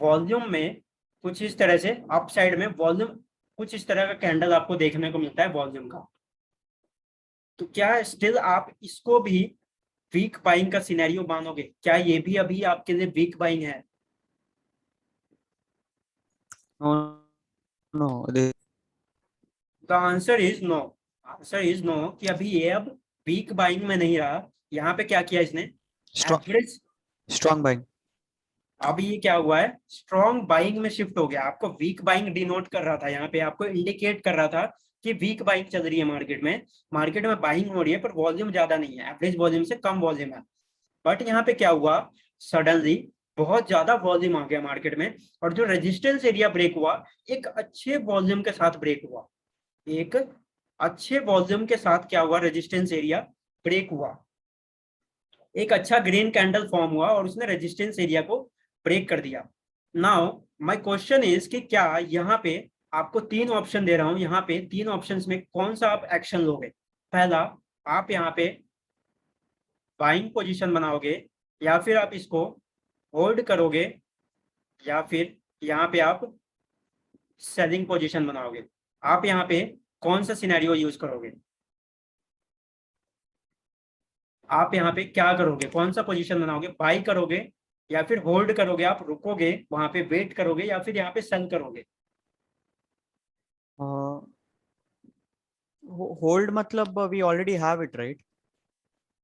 वॉल्यूम में कुछ इस तरह से अप साइड में वॉल्यूम कुछ इस तरह का कैंडल आपको देखने को मिलता है वॉल्यूम का। तो क्या स्टिल आप इसको भी वीक बाइंग का सिनेरियो मानोगे? क्या ये भी अभी आपके लिए वीक बाइंग है? No no, the answer is no. Answer is no कि अभी ये अब वीक बाइंग में नहीं रहा। यहाँ पे क्या किया इसने, एवरेज स्ट्रॉन्ग बाइंग। अब ये क्या हुआ है, स्ट्रॉन्ग बाइंग में शिफ्ट हो गया। आपको वीक बाइंग डिनोट कर रहा था, यहाँ पे आपको इंडिकेट कर रहा था कि वीक बाइंग चल रही है मार्केट में बाइंग हो रही है, पर वॉल्यूम ज्यादा नहीं है, एवरेज वॉल्यूम से कम वॉल्यूम है। बट यहाँ पे क्या हुआ, सडनली बहुत ज्यादा वॉल्यूम आ गया मार्केट में, और जो रेजिस्टेंस एरिया ब्रेक हुआ, एक अच्छे वॉल्यूम के साथ ब्रेक हुआ, एक अच्छे वॉल्यूम के साथ क्या हुआ, रेजिस्टेंस एरिया ब्रेक हुआ, एक अच्छा ग्रीन कैंडल फॉर्म हुआ और उसने रेजिस्टेंस एरिया को ब्रेक कर दिया। नाउ माय क्वेश्चन इज कि क्या यहाँ पे आपको तीन ऑप्शन दे रहा हूं, यहाँ पे तीन ऑप्शंस में कौन सा आप एक्शन लोगे? पहला, आप यहाँ पे बाइंग पोजीशन बनाओगे, या फिर आप इसको होल्ड करोगे, या फिर यहाँ पे आप सेलिंग पोजीशन बनाओगे। आप यहाँ पे कौन सा सिनेरियो यूज करोगे? आप यहाँ पे क्या करोगे, कौन सा पोजीशन बनाओगे? बाई करोगे, या फिर होल्ड करोगे, आप रुकोगे वहां पे वेट करोगे, या फिर यहाँ पे सेल करोगे? होल्ड मतलब we already have it, right?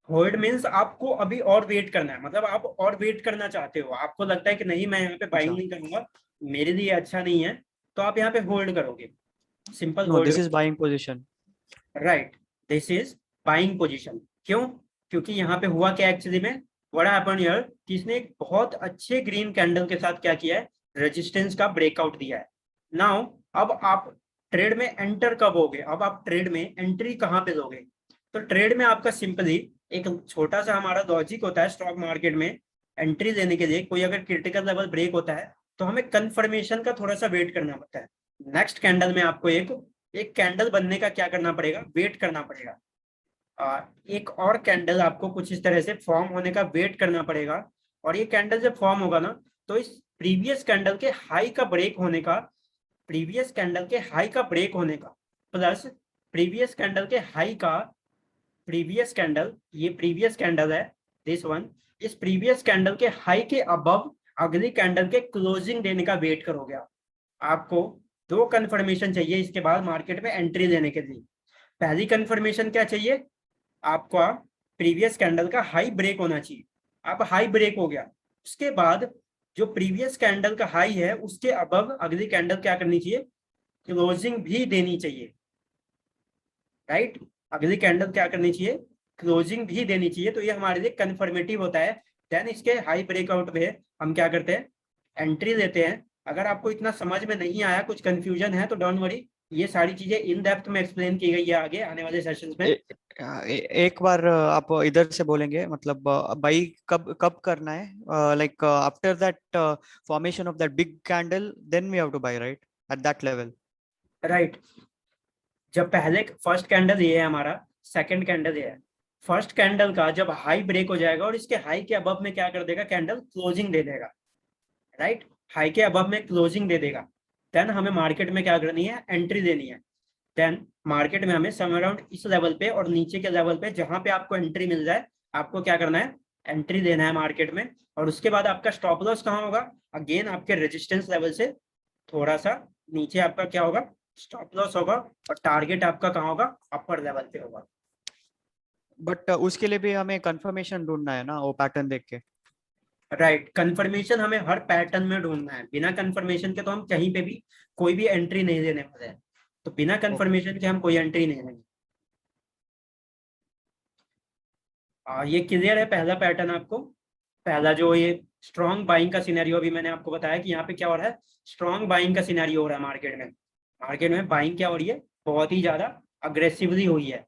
Hold means आपको अभी और वेट करना है, मतलब आप और वेट करना चाहते हो, आपको लगता है कि नहीं मैं यहाँ पे बाइंग अच्छा, नहीं करूंगा, मेरे लिए अच्छा नहीं है, तो आप यहाँ पे होल्ड करोगे, simple no, hold. This is buying position. Right, this is buying position. क्यों? क्योंकि यहाँ पे हुआ क्या एक्चुअली में, व्हाट हैपेंड हियर, किसने एक बहुत अच्छे ग्रीन कैंडल के साथ क्या किया है, रेजिस्टेंस का ब्रेकआउट दिया है। नाउ अब आप ट्रेड में एंटर कब होगे, अब आप ट्रेड में एंट्री कहाँ पे लोगे? तो ट्रेड में आपका सिंपली एक छोटा सा हमारा लॉजिक होता है स्टॉक मार्केट में, एंट्री लेने के लिए कोई अगर क्रिटिकल लेवल ब्रेक होता है तो हमें कंफर्मेशन का थोड़ा सा वेट करना पड़ता है। नेक्स्ट कैंडल में आपको एक कैंडल बनने का क्या करना पड़ेगा, वेट करना पड़ेगा। एक और कैंडल आपको कुछ इस तरह से फॉर्म होने का वेट करना पड़ेगा, और ये कैंडल जब फॉर्म होगा ना, तो इस प्रीवियस कैंडल के हाई का ब्रेक होने का, प्रीवियस कैंडल के हाई का ब्रेक होने का, प्लस प्रीवियस कैंडल के हाई का, प्रीवियस कैंडल, ये प्रीवियस कैंडल है दिस वन, इस प्रीवियस कैंडल के हाई के अबव अगली कैंडल के क्लोजिंग देने का वेट करोगे आप। आपको दो कंफर्मेशन चाहिए इसके बाद मार्केट में एंट्री लेने के लिए। पहली कंफर्मेशन क्या चाहिए, आपका प्रीवियस कैंडल का हाई ब्रेक होना चाहिए। आप हाई ब्रेक हो गया, उसके बाद जो प्रीवियस कैंडल का हाई है उसके अबव अगली कैंडल क्या करनी चाहिए, क्लोजिंग भी देनी चाहिए, राइट। अगली कैंडल क्या करनी चाहिए, क्लोजिंग भी देनी चाहिए। तो ये हमारे लिए कंफर्मेटिव होता है। देन इसके हाई ब्रेकआउट में हम क्या करते हैं, एंट्री लेते हैं। अगर आपको इतना समझ में नहीं आया, कुछ कंफ्यूजन है, तो डोंट वरी, ये सारी चीजें इन डेप्थ में एक्सप्लेन की गई है आगे आने वाले सेशंस में। एक बार आप इधर से बोलेंगे, मतलब बाई कब कब करना है? Like after that formation of that big candle, then we have to buy, right, at that level. Right, जब पहले फर्स्ट कैंडल ये है हमारा, सेकंड कैंडल ये है, फर्स्ट कैंडल का जब हाई ब्रेक हो जाएगा और इसके हाई के अबव में क्या कर देगा, कैंडल क्लोजिंग दे देगा, राइट, हाई के अबव में क्लोजिंग दे देगा। देन हमें मार्केट में क्या करनी है, एंट्री देनी है। देन मार्केट में हमें सम अराउंड इस लेवल पे और नीचे के लेवल पे जहां पे आपको एंट्री मिल जाए, आपको क्या करना है, एंट्री देना है मार्केट में, और उसके बाद आपका स्टॉप लॉस कहाँ होगा, अगेन आपके रेजिस्टेंस लेवल से थोड़ा सा नीचे आपका क्या होगा, स्टॉप लॉस होगा, और टारगेट आपका कहाँ होगा, अपर लेवल पे होगा। बट उसके लिए भी हमें कंफर्मेशन ढूंढना है ना, वो पैटर्न देख के। राइट, कंफर्मेशन हमें हर पैटर्न में ढूंढना है, बिना कंफर्मेशन के तो हम कहीं पे भी कोई भी एंट्री नहीं देने वाले हैं, तो बिना कंफर्मेशन के हम कोई एंट्री नहीं देंगे। ये क्लियर है पहला पैटर्न आपको, पहला जो ये स्ट्रॉन्ग बाइंग का सिनेरियो अभी मैंने आपको बताया कि यहाँ पे क्या हो रहा है, स्ट्रॉन्ग बाइंग का सिनेरियो हो रहा है मार्केट में। मार्केट में बाइंग क्या हो रही है, बहुत ही ज्यादा अग्रेसिवली हुई है।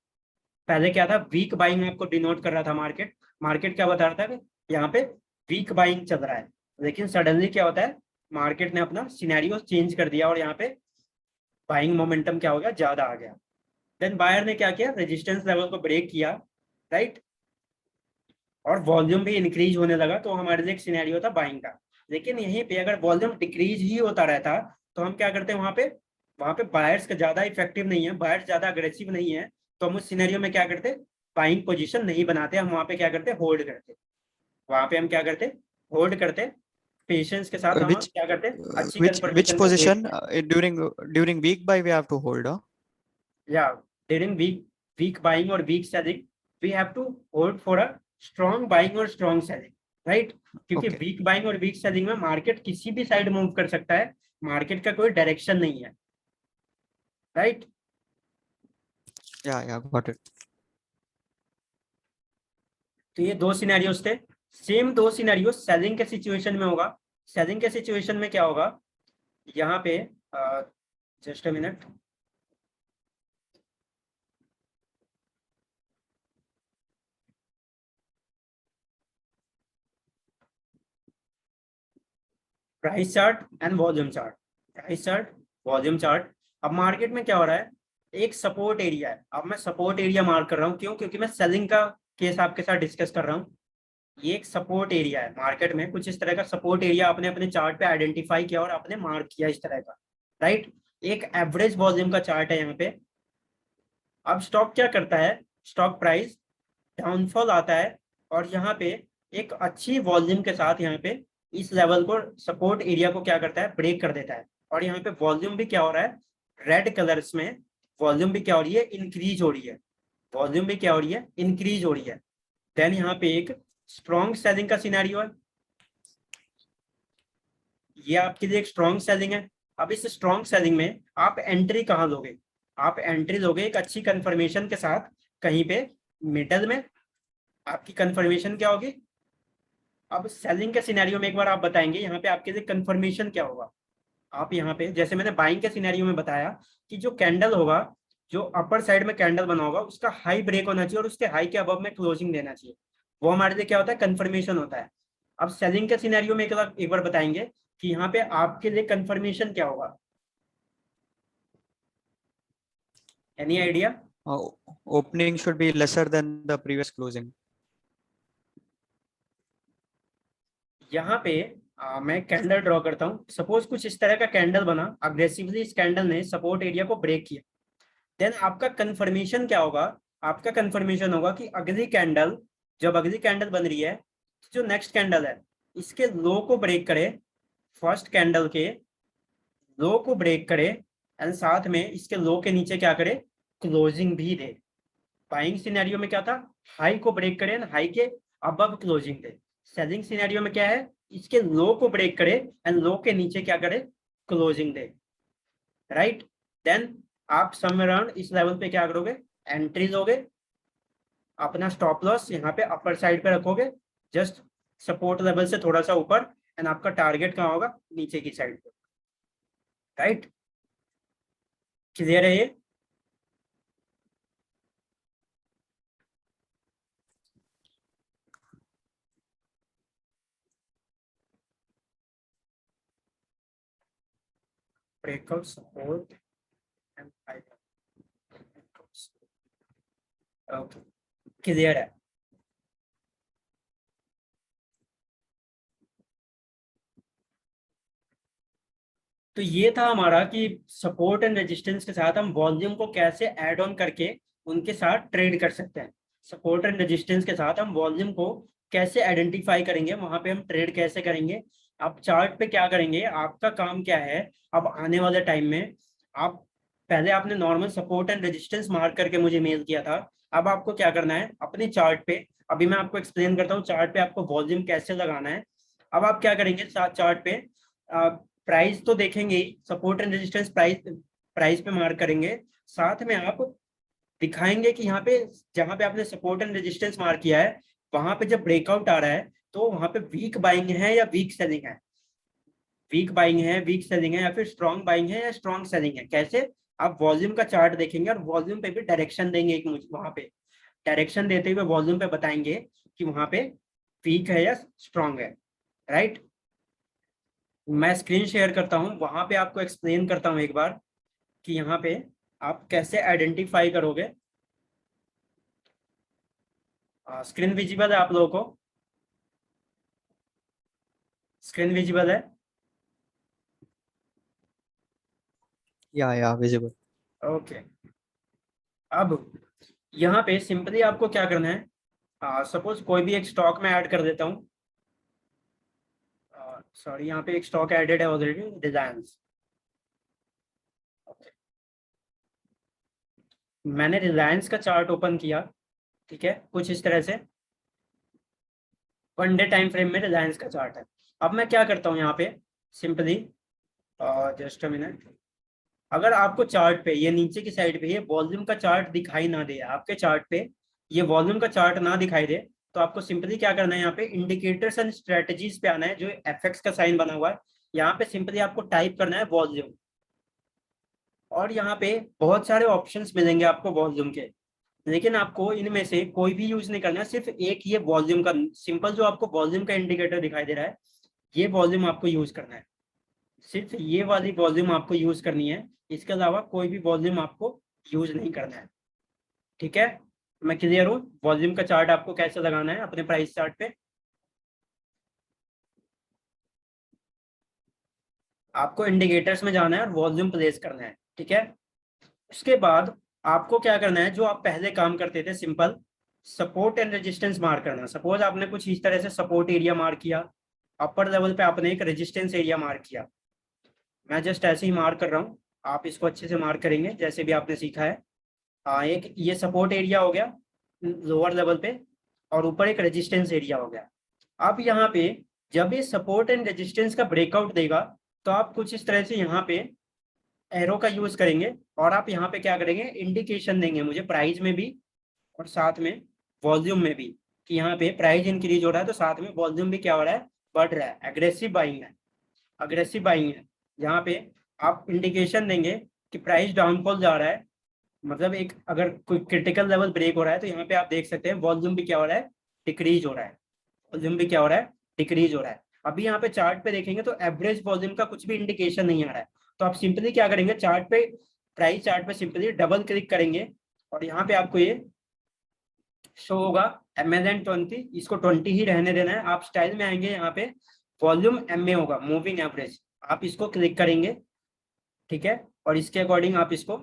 पहले क्या था, वीक बाइंग आपको डिनोट कर रहा था मार्केट, मार्केट क्या बता रहा था कि यहाँ पे वीक बाइंग चल रहा है, लेकिन सडनली क्या होता है, मार्केट ने अपना सिनेरियो चेंज कर दिया और यहाँ पे बाइंग मोमेंटम क्या हो गया, ज्यादा आ गया। देन बायर ने क्या किया, रेजिस्टेंस लेवल को ब्रेक किया, राइट, और वॉल्यूम भी इंक्रीज होने लगा, तो हमारे लिए एक सिनेरियो था बाइंग का। लेकिन यहीं पे अगर वॉल्यूम डिक्रीज ही होता रहता तो हम क्या करते हैं, वहां पे बायर्स का ज्यादा इफेक्टिव नहीं है, बायर्स ज्यादा अग्रेसिव नहीं है, तो हम उस सिनेरियो में क्या करते, बाइंग पोजीशन नहीं बनाते, हम वहां पे क्या करते, होल्ड करते, वहां पे हम क्या करते, होल्ड करते, पेशेंस के साथ हम Which क्या करते, अच्छी which कंफर्मेशन को wait. position during week buy we have to hold, huh? या ड्यूरिंग वीक बाइंग और weak selling we have to hold for a strong buying और स्ट्रॉन्ग सेलिंग, राइट, क्योंकि Okay. वीक बाइंग और weak selling में market किसी भी side move कर सकता है, मार्केट का कोई डायरेक्शन नहीं है, राइट। Yeah, got it. तो ये दो सिनेरियोस थे, सेम दो सिनेरियो सेलिंग के सिचुएशन में होगा। सेलिंग के सिचुएशन में क्या होगा, यहाँ पे just a minute, price chart and volume chart, price chart, volume chart. अब मार्केट में क्या हो रहा है, एक सपोर्ट एरिया है, अब मैं सपोर्ट एरिया मार्क कर रहा हूँ, क्यों, क्योंकि मैं सेलिंग का केस आपके साथ डिस्कस कर रहा हूँ। ये एक सपोर्ट एरिया है, मार्केट में कुछ इस तरह का सपोर्ट एरिया आपने अपने चार्ट पे आइडेंटिफाई किया और आपने मार्क किया इस तरह का, राइट। एक एवरेज वॉल्यूम का चार्ट है यहाँ पे। अब स्टॉक क्या करता है, स्टॉक प्राइस डाउनफॉल आता है, और यहाँ पे एक अच्छी वॉल्यूम के साथ यहाँ पे इस लेवल को, सपोर्ट एरिया को क्या करता है, ब्रेक कर देता है, और यहाँ पे वॉल्यूम भी क्या हो रहा है, रेड कलर्स में वॉल्यूम भी क्या हो रही है, इंक्रीज हो रही है, वॉल्यूम भी क्या हो रही है, इंक्रीज हो रही है। देन यहाँ पे एक स्ट्रॉन्ग सेलिंग का सिनेरियो है, ये आपके लिए एक स्ट्रॉन्ग सेलिंग है। अब इस स्ट्रॉन्ग सेलिंग में आप एंट्री कहाँ लोगे, आप एंट्री लोगे एक अच्छी कंफर्मेशन के साथ, कहीं पे मिडल में आपकी कंफर्मेशन क्या होगी। अब सेलिंग के सिनेरियो में एक बार आप बताएंगे यहाँ पे आपके लिए कंफर्मेशन क्या होगा। आप यहाँ पे जैसे मैंने बाइंग के सिनेरियो में बताया कि जो कैंडल होगा, जो अपर साइड में कैंडल बना होगा, उसका हाई ब्रेक होना चाहिए और उसके हाई के अबव में क्लोजिंग देना चाहिए, वो हमारे लिए क्या होता है, कंफर्मेशन होता है। अब सेलिंग के सिनेरियो में एक बार बताएंगे कि यहाँ पे आपके लिए कंफर्मेशन क्या होगा, any idea. Opening should be lesser than the previous closing. यहाँ पे मैं कैंडल ड्रॉ करता हूँ, सपोज कुछ इस तरह का कैंडल बना, अग्रेसिवली इस कैंडल ने सपोर्ट एरिया को ब्रेक किया। देन आपका कंफर्मेशन क्या होगा, आपका कंफर्मेशन होगा कि अगली कैंडल, जब अगली कैंडल बन रही है, जो नेक्स्ट कैंडल है इसके लो को ब्रेक करे, फर्स्ट कैंडल के लो को ब्रेक करे, एंड साथ में इसके लो के नीचे क्या करे, क्लोजिंग भी दे। बाइंग सिनेरियो में क्या था, हाई को ब्रेक करे, हाई के अबव क्लोजिंग दे। सेलिंग सिनेरियो में क्या है, इसके लो को ब्रेक करे एंड लो के नीचे क्या करे, क्लोजिंग दे, राइट। देन आप समवेयर अराउंड इस लेवल पे क्या करोगे, एंट्री लोगे, अपना स्टॉप लॉस यहाँ पे अपर साइड पे रखोगे, जस्ट सपोर्ट लेवल से थोड़ा सा ऊपर, एंड आपका टारगेट कहाँ होगा, नीचे की साइड पे, राइट। क्लियर है ये। Breakout support and okay, clear है। तो ये था हमारा कि सपोर्ट एंड रेजिस्टेंस के साथ हम वॉल्यूम को कैसे ऐड ऑन करके उनके साथ ट्रेड कर सकते हैं। सपोर्ट एंड रेजिस्टेंस के साथ हम वॉल्यूम को कैसे आइडेंटिफाई करेंगे, वहां पे हम ट्रेड कैसे करेंगे, आप चार्ट पे क्या करेंगे, आपका काम क्या है। अब आने वाले टाइम में आप, पहले आपने normal support and resistance mark करके मुझे मेल किया था, अब आपको क्या करना है अपने चार्ट पे, अभी मैं आपको एक्सप्लेन करता हूँ चार्ट पे आपको वॉल्यूम कैसे लगाना है। अब आप क्या करेंगे चार्ट पे, प्राइस तो देखेंगे ही, support and resistance price price पे मार्क करेंगे, साथ में आप दिखाएंगे कि यहाँ पे जहाँ पे आपने सपोर्ट एंड रेजिस्टेंस मार्क किया है, वहां पे जब ब्रेकआउट आ रहा है तो वहां पे वीक बाइंग है या वीक सेलिंग है, वीक बाइंग है वीक सेलिंग है, या फिर स्ट्रॉन्ग बाइंग है या स्ट्रॉन्ग सेलिंग है। कैसे, आप वॉल्यूम का चार्ट देखेंगे और वॉल्यूम पे भी डायरेक्शन देंगे एक, मुझे वहां पे डायरेक्शन देते हुए वॉल्यूम पे बताएंगे कि वहां पे वीक है या स्ट्रॉन्ग है। राइट, मैं स्क्रीन शेयर करता हूँ, वहां पे आपको एक्सप्लेन करता हूँ एक बार कि यहाँ पे आप कैसे आइडेंटिफाई करोगे। स्क्रीन विजिबल है आप लोगों को, स्क्रीन विजिबल है? या विजिबल। ओके, अब यहाँ पे सिंपली आपको क्या करना है, सपोज कोई भी एक स्टॉक में ऐड कर देता हूँ, सॉरी यहाँ पे एक स्टॉक एडेड है ऑलरेडी, रिलायंस। मैंने रिलायंस का चार्ट ओपन किया, ठीक है, कुछ इस तरह से 1 डे टाइम फ्रेम में रिलायंस का चार्ट है। अब मैं क्या करता हूँ यहाँ पे सिंपली, जस्ट अ मिनट, अगर आपको चार्ट पे ये नीचे की साइड पे ये वॉल्यूम का चार्ट दिखाई ना दे, आपके चार्ट पे ये वॉल्यूम का चार्ट ना दिखाई दे, तो आपको सिंपली क्या करना है, यहाँ पे इंडिकेटर्स एंड स्ट्रेटजीज पे आना है, जो एफएक्स का साइन बना हुआ है, यहाँ पे सिंपली आपको टाइप करना है वॉल्यूम, और यहाँ पे बहुत सारे ऑप्शंस मिलेंगे आपको वॉल्यूम के, लेकिन आपको इनमें से कोई भी यूज नहीं करना है, सिर्फ एक ये वॉल्यूम का सिंपल जो आपको वॉल्यूम का इंडिकेटर दिखाई दे रहा है, ये वॉल्यूम आपको यूज करना है, सिर्फ ये वाली वॉल्यूम आपको यूज करनी है, इसके अलावा कोई भी वॉल्यूम आपको यूज नहीं करना है। ठीक है, मैं क्लियर हूँ, वॉल्यूम का चार्ट आपको कैसे लगाना है अपने प्राइस चार्ट पे। आपको इंडिकेटर्स में जाना है और वॉल्यूम प्लेस करना है, ठीक है। उसके बाद आपको क्या करना है, जो आप पहले काम करते थे simple, support and resistance mark करना। सपोज आपने कुछ इस तरह से सपोर्ट एरिया मार्क किया, अपर लेवल पे आपने एक रेजिस्टेंस एरिया मार्क किया, मैं जस्ट ऐसे ही मार्क कर रहा हूँ, आप इसको अच्छे से मार्क करेंगे जैसे भी आपने सीखा है। एक ये सपोर्ट एरिया हो गया लोअर लेवल पे, और ऊपर एक रेजिस्टेंस एरिया हो गया। अब यहाँ पे जब ये सपोर्ट एंड रेजिस्टेंस का ब्रेकआउट देगा, तो आप कुछ इस तरह से यहाँ पे एरो का यूज करेंगे, और आप यहाँ पे क्या करेंगे, इंडिकेशन देंगे मुझे प्राइस में भी और साथ में वॉल्यूम में भी, कि यहाँ पे प्राइस इंक्रीज हो रहा है तो साथ में वॉल्यूम भी क्या हो रहा है, बढ़ रहा है, एग्रेसिव बाइंग है, अग्रेसिव बाइंग है। यहाँ पे आप इंडिकेशन देंगे कि प्राइस डाउनफॉल जा रहा है, मतलब एक अगर कोई क्रिटिकल लेवल ब्रेक हो रहा है, तो यहाँ पे आप देख सकते हैं वॉल्यूम भी क्या हो रहा है, डिक्रीज हो रहा है, वॉल्यूम भी क्या हो रहा है, डिक्रीज हो रहा है। अभी यहाँ पे चार्ट पे देखेंगे तो एवरेज वॉल्यूम का कुछ भी इंडिकेशन नहीं आ रहा है, तो आप सिंपली क्या करेंगे, चार्ट पे प्राइस चार्ट पे सिंपली डबल क्लिक करेंगे, और यहाँ पे आपको ये शो होगा ML20, इसको 20 ही रहने देना है। आप स्टाइल में आएंगे, यहाँ पे वॉल्यूम MA होगा, मूविंग एवरेज, आप इसको क्लिक करेंगे, ठीक है, और इसके अकॉर्डिंग आप इसको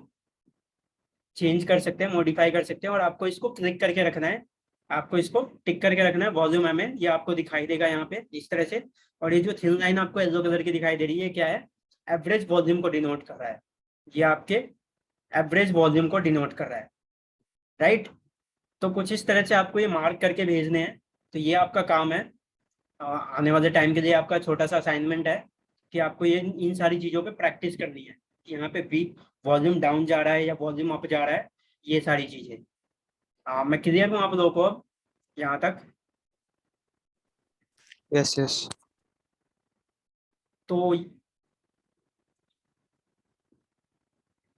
चेंज कर सकते हैं, मॉडिफाई कर सकते हैं, और आपको इसको क्लिक करके रखना है, आपको इसको टिक करके रखना है वॉल्यूम MA, ये आपको दिखाई देगा यहाँ पे इस तरह से। और ये जो थिन लाइन आपको येलो कलर की दिखाई दे रही है, क्या है, एवरेज वॉल्यूम को डिनोट कर रहा है, ये आपके एवरेज वॉल्यूम को डिनोट कर रहा है। राइट, तो कुछ इस तरह से आपको ये मार्क करके भेजने हैं। तो ये आपका काम है, आने वाले टाइम के लिए आपका छोटा सा असाइनमेंट है कि आपको ये इन सारी चीज़ों पे प्रैक्टिस करनी है, कि यहाँ पे वीक वॉल्यूम डाउन जा रहा है या वॉल्यूम अप जा रहा है, ये सारी चीज़ें। मैं क्लियर हूँ आप लोगों को अब यहाँ तक? Yes yes. तो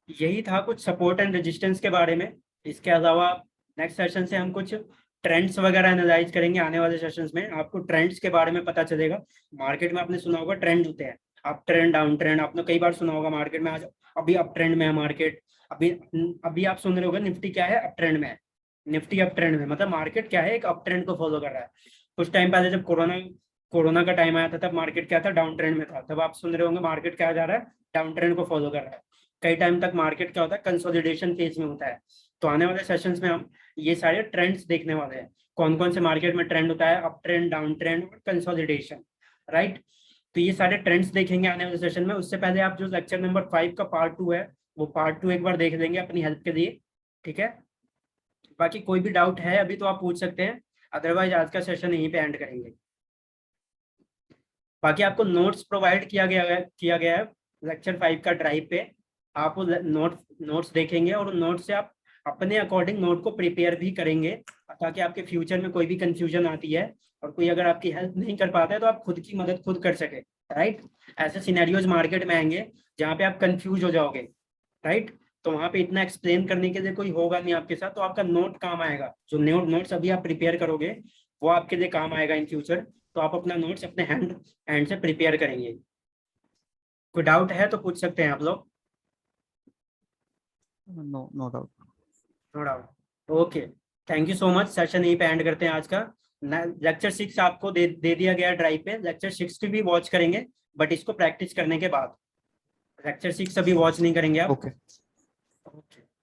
यही था कुछ सपोर्ट एंड रेजिस्टेंस के बारे में। इसके अलावा नेक्स्ट सेशन से हम कुछ ट्रेंड्स वगैरह एनालाइज करेंगे, आने वाले सेशंस में आपको ट्रेंड्स के बारे में पता चलेगा। मार्केट में आपने सुना होगा ट्रेंड होते हैं, अप ट्रेंड डाउन ट्रेंड, आपने कई बार सुना होगा मार्केट में। आज अभी अप ट्रेंड में है मार्केट, अभी अभी आप सुन रहे होगे निफ्टी क्या है, अप ट्रेंड में है, निफ्टी अप ट्रेंड में, मतलब मार्केट क्या है, एक अप ट्रेंड को फॉलो कर रहा है। कुछ टाइम पहले जब कोरोना का टाइम आया था, तब मार्केट क्या था, डाउन ट्रेंड में था, तब आप सुन रहे होंगे मार्केट क्या जा रहा है, डाउन ट्रेंड को फॉलो कर रहा है। कई टाइम तक मार्केट क्या होता है, कंसोलिडेशन फेज में होता है। तो आने वाले सेशंस में हम ये सारे ट्रेंड्स देखने वाले हैं, कौन कौन से मार्केट में ट्रेंड होता है, अप ट्रेंड, डाउन ट्रेंड और कंसोलिडेशन, राइट। तो ये सारे ट्रेंड्स देखेंगे आने वाले सेशन में। उससे पहले आप जो लेक्चर नंबर 5 का पार्ट 2 है वो पार्ट 2 एक बार देख लेंगे अपनी हेल्प के लिए, ठीक है। बाकी कोई भी डाउट है अभी तो आप पूछ सकते हैं, अदरवाइज आज का सेशन यहीं पे एंड करेंगे। बाकी आपको नोट्स प्रोवाइड किया गया है लेक्चर 5 का ड्राइव पे। आप वो नोट्स देखेंगे और नोट से आप अपने अकॉर्डिंग नोट को प्रिपेयर भी करेंगे, ताकि आपके फ्यूचर में कोई भी कंफ्यूजन आती है और कोई अगर आपकी हेल्प नहीं कर पाता है तो आप खुद की मदद खुद कर सके, राइट। ऐसे सिनेरियोज मार्केट में आएंगे जहाँ पे आप कंफ्यूज हो जाओगे, राइट। तो वहाँ पे इतना एक्सप्लेन करने के लिए कोई होगा नहीं आपके साथ, तो आपका नोट काम आएगा। जो नोट्स अभी आप प्रिपेयर करोगे वो आपके लिए काम आएगा इन फ्यूचर। तो आप अपना नोट्स अपने हैंड से प्रिपेयर करेंगे। कोई डाउट है तो पूछ सकते हैं आप लोग। No doubt. No doubt, okay. Thank you so much. Session यहीं पे एंड करते हैं आज का। लेक्चर 6 आपको दे दिया गया ड्राइव पे। लेक्चर 6 की भी वॉच करेंगे, बट इसको प्रैक्टिस करने के बाद। लेक्चर 6 अभी वॉच नहीं करेंगे आप। Okay.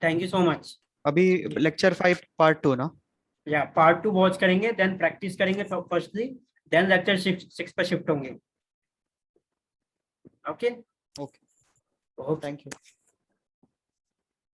Thank you so much. अभी लेक्चर 5 पार्ट 2 ना? या पार्ट 2 वॉच करेंगे, देन प्रैक्टिस करेंगे फर्स्टली, देन लेक्चर 6 पर शिफ्ट होंगे। Okay okay, thank you.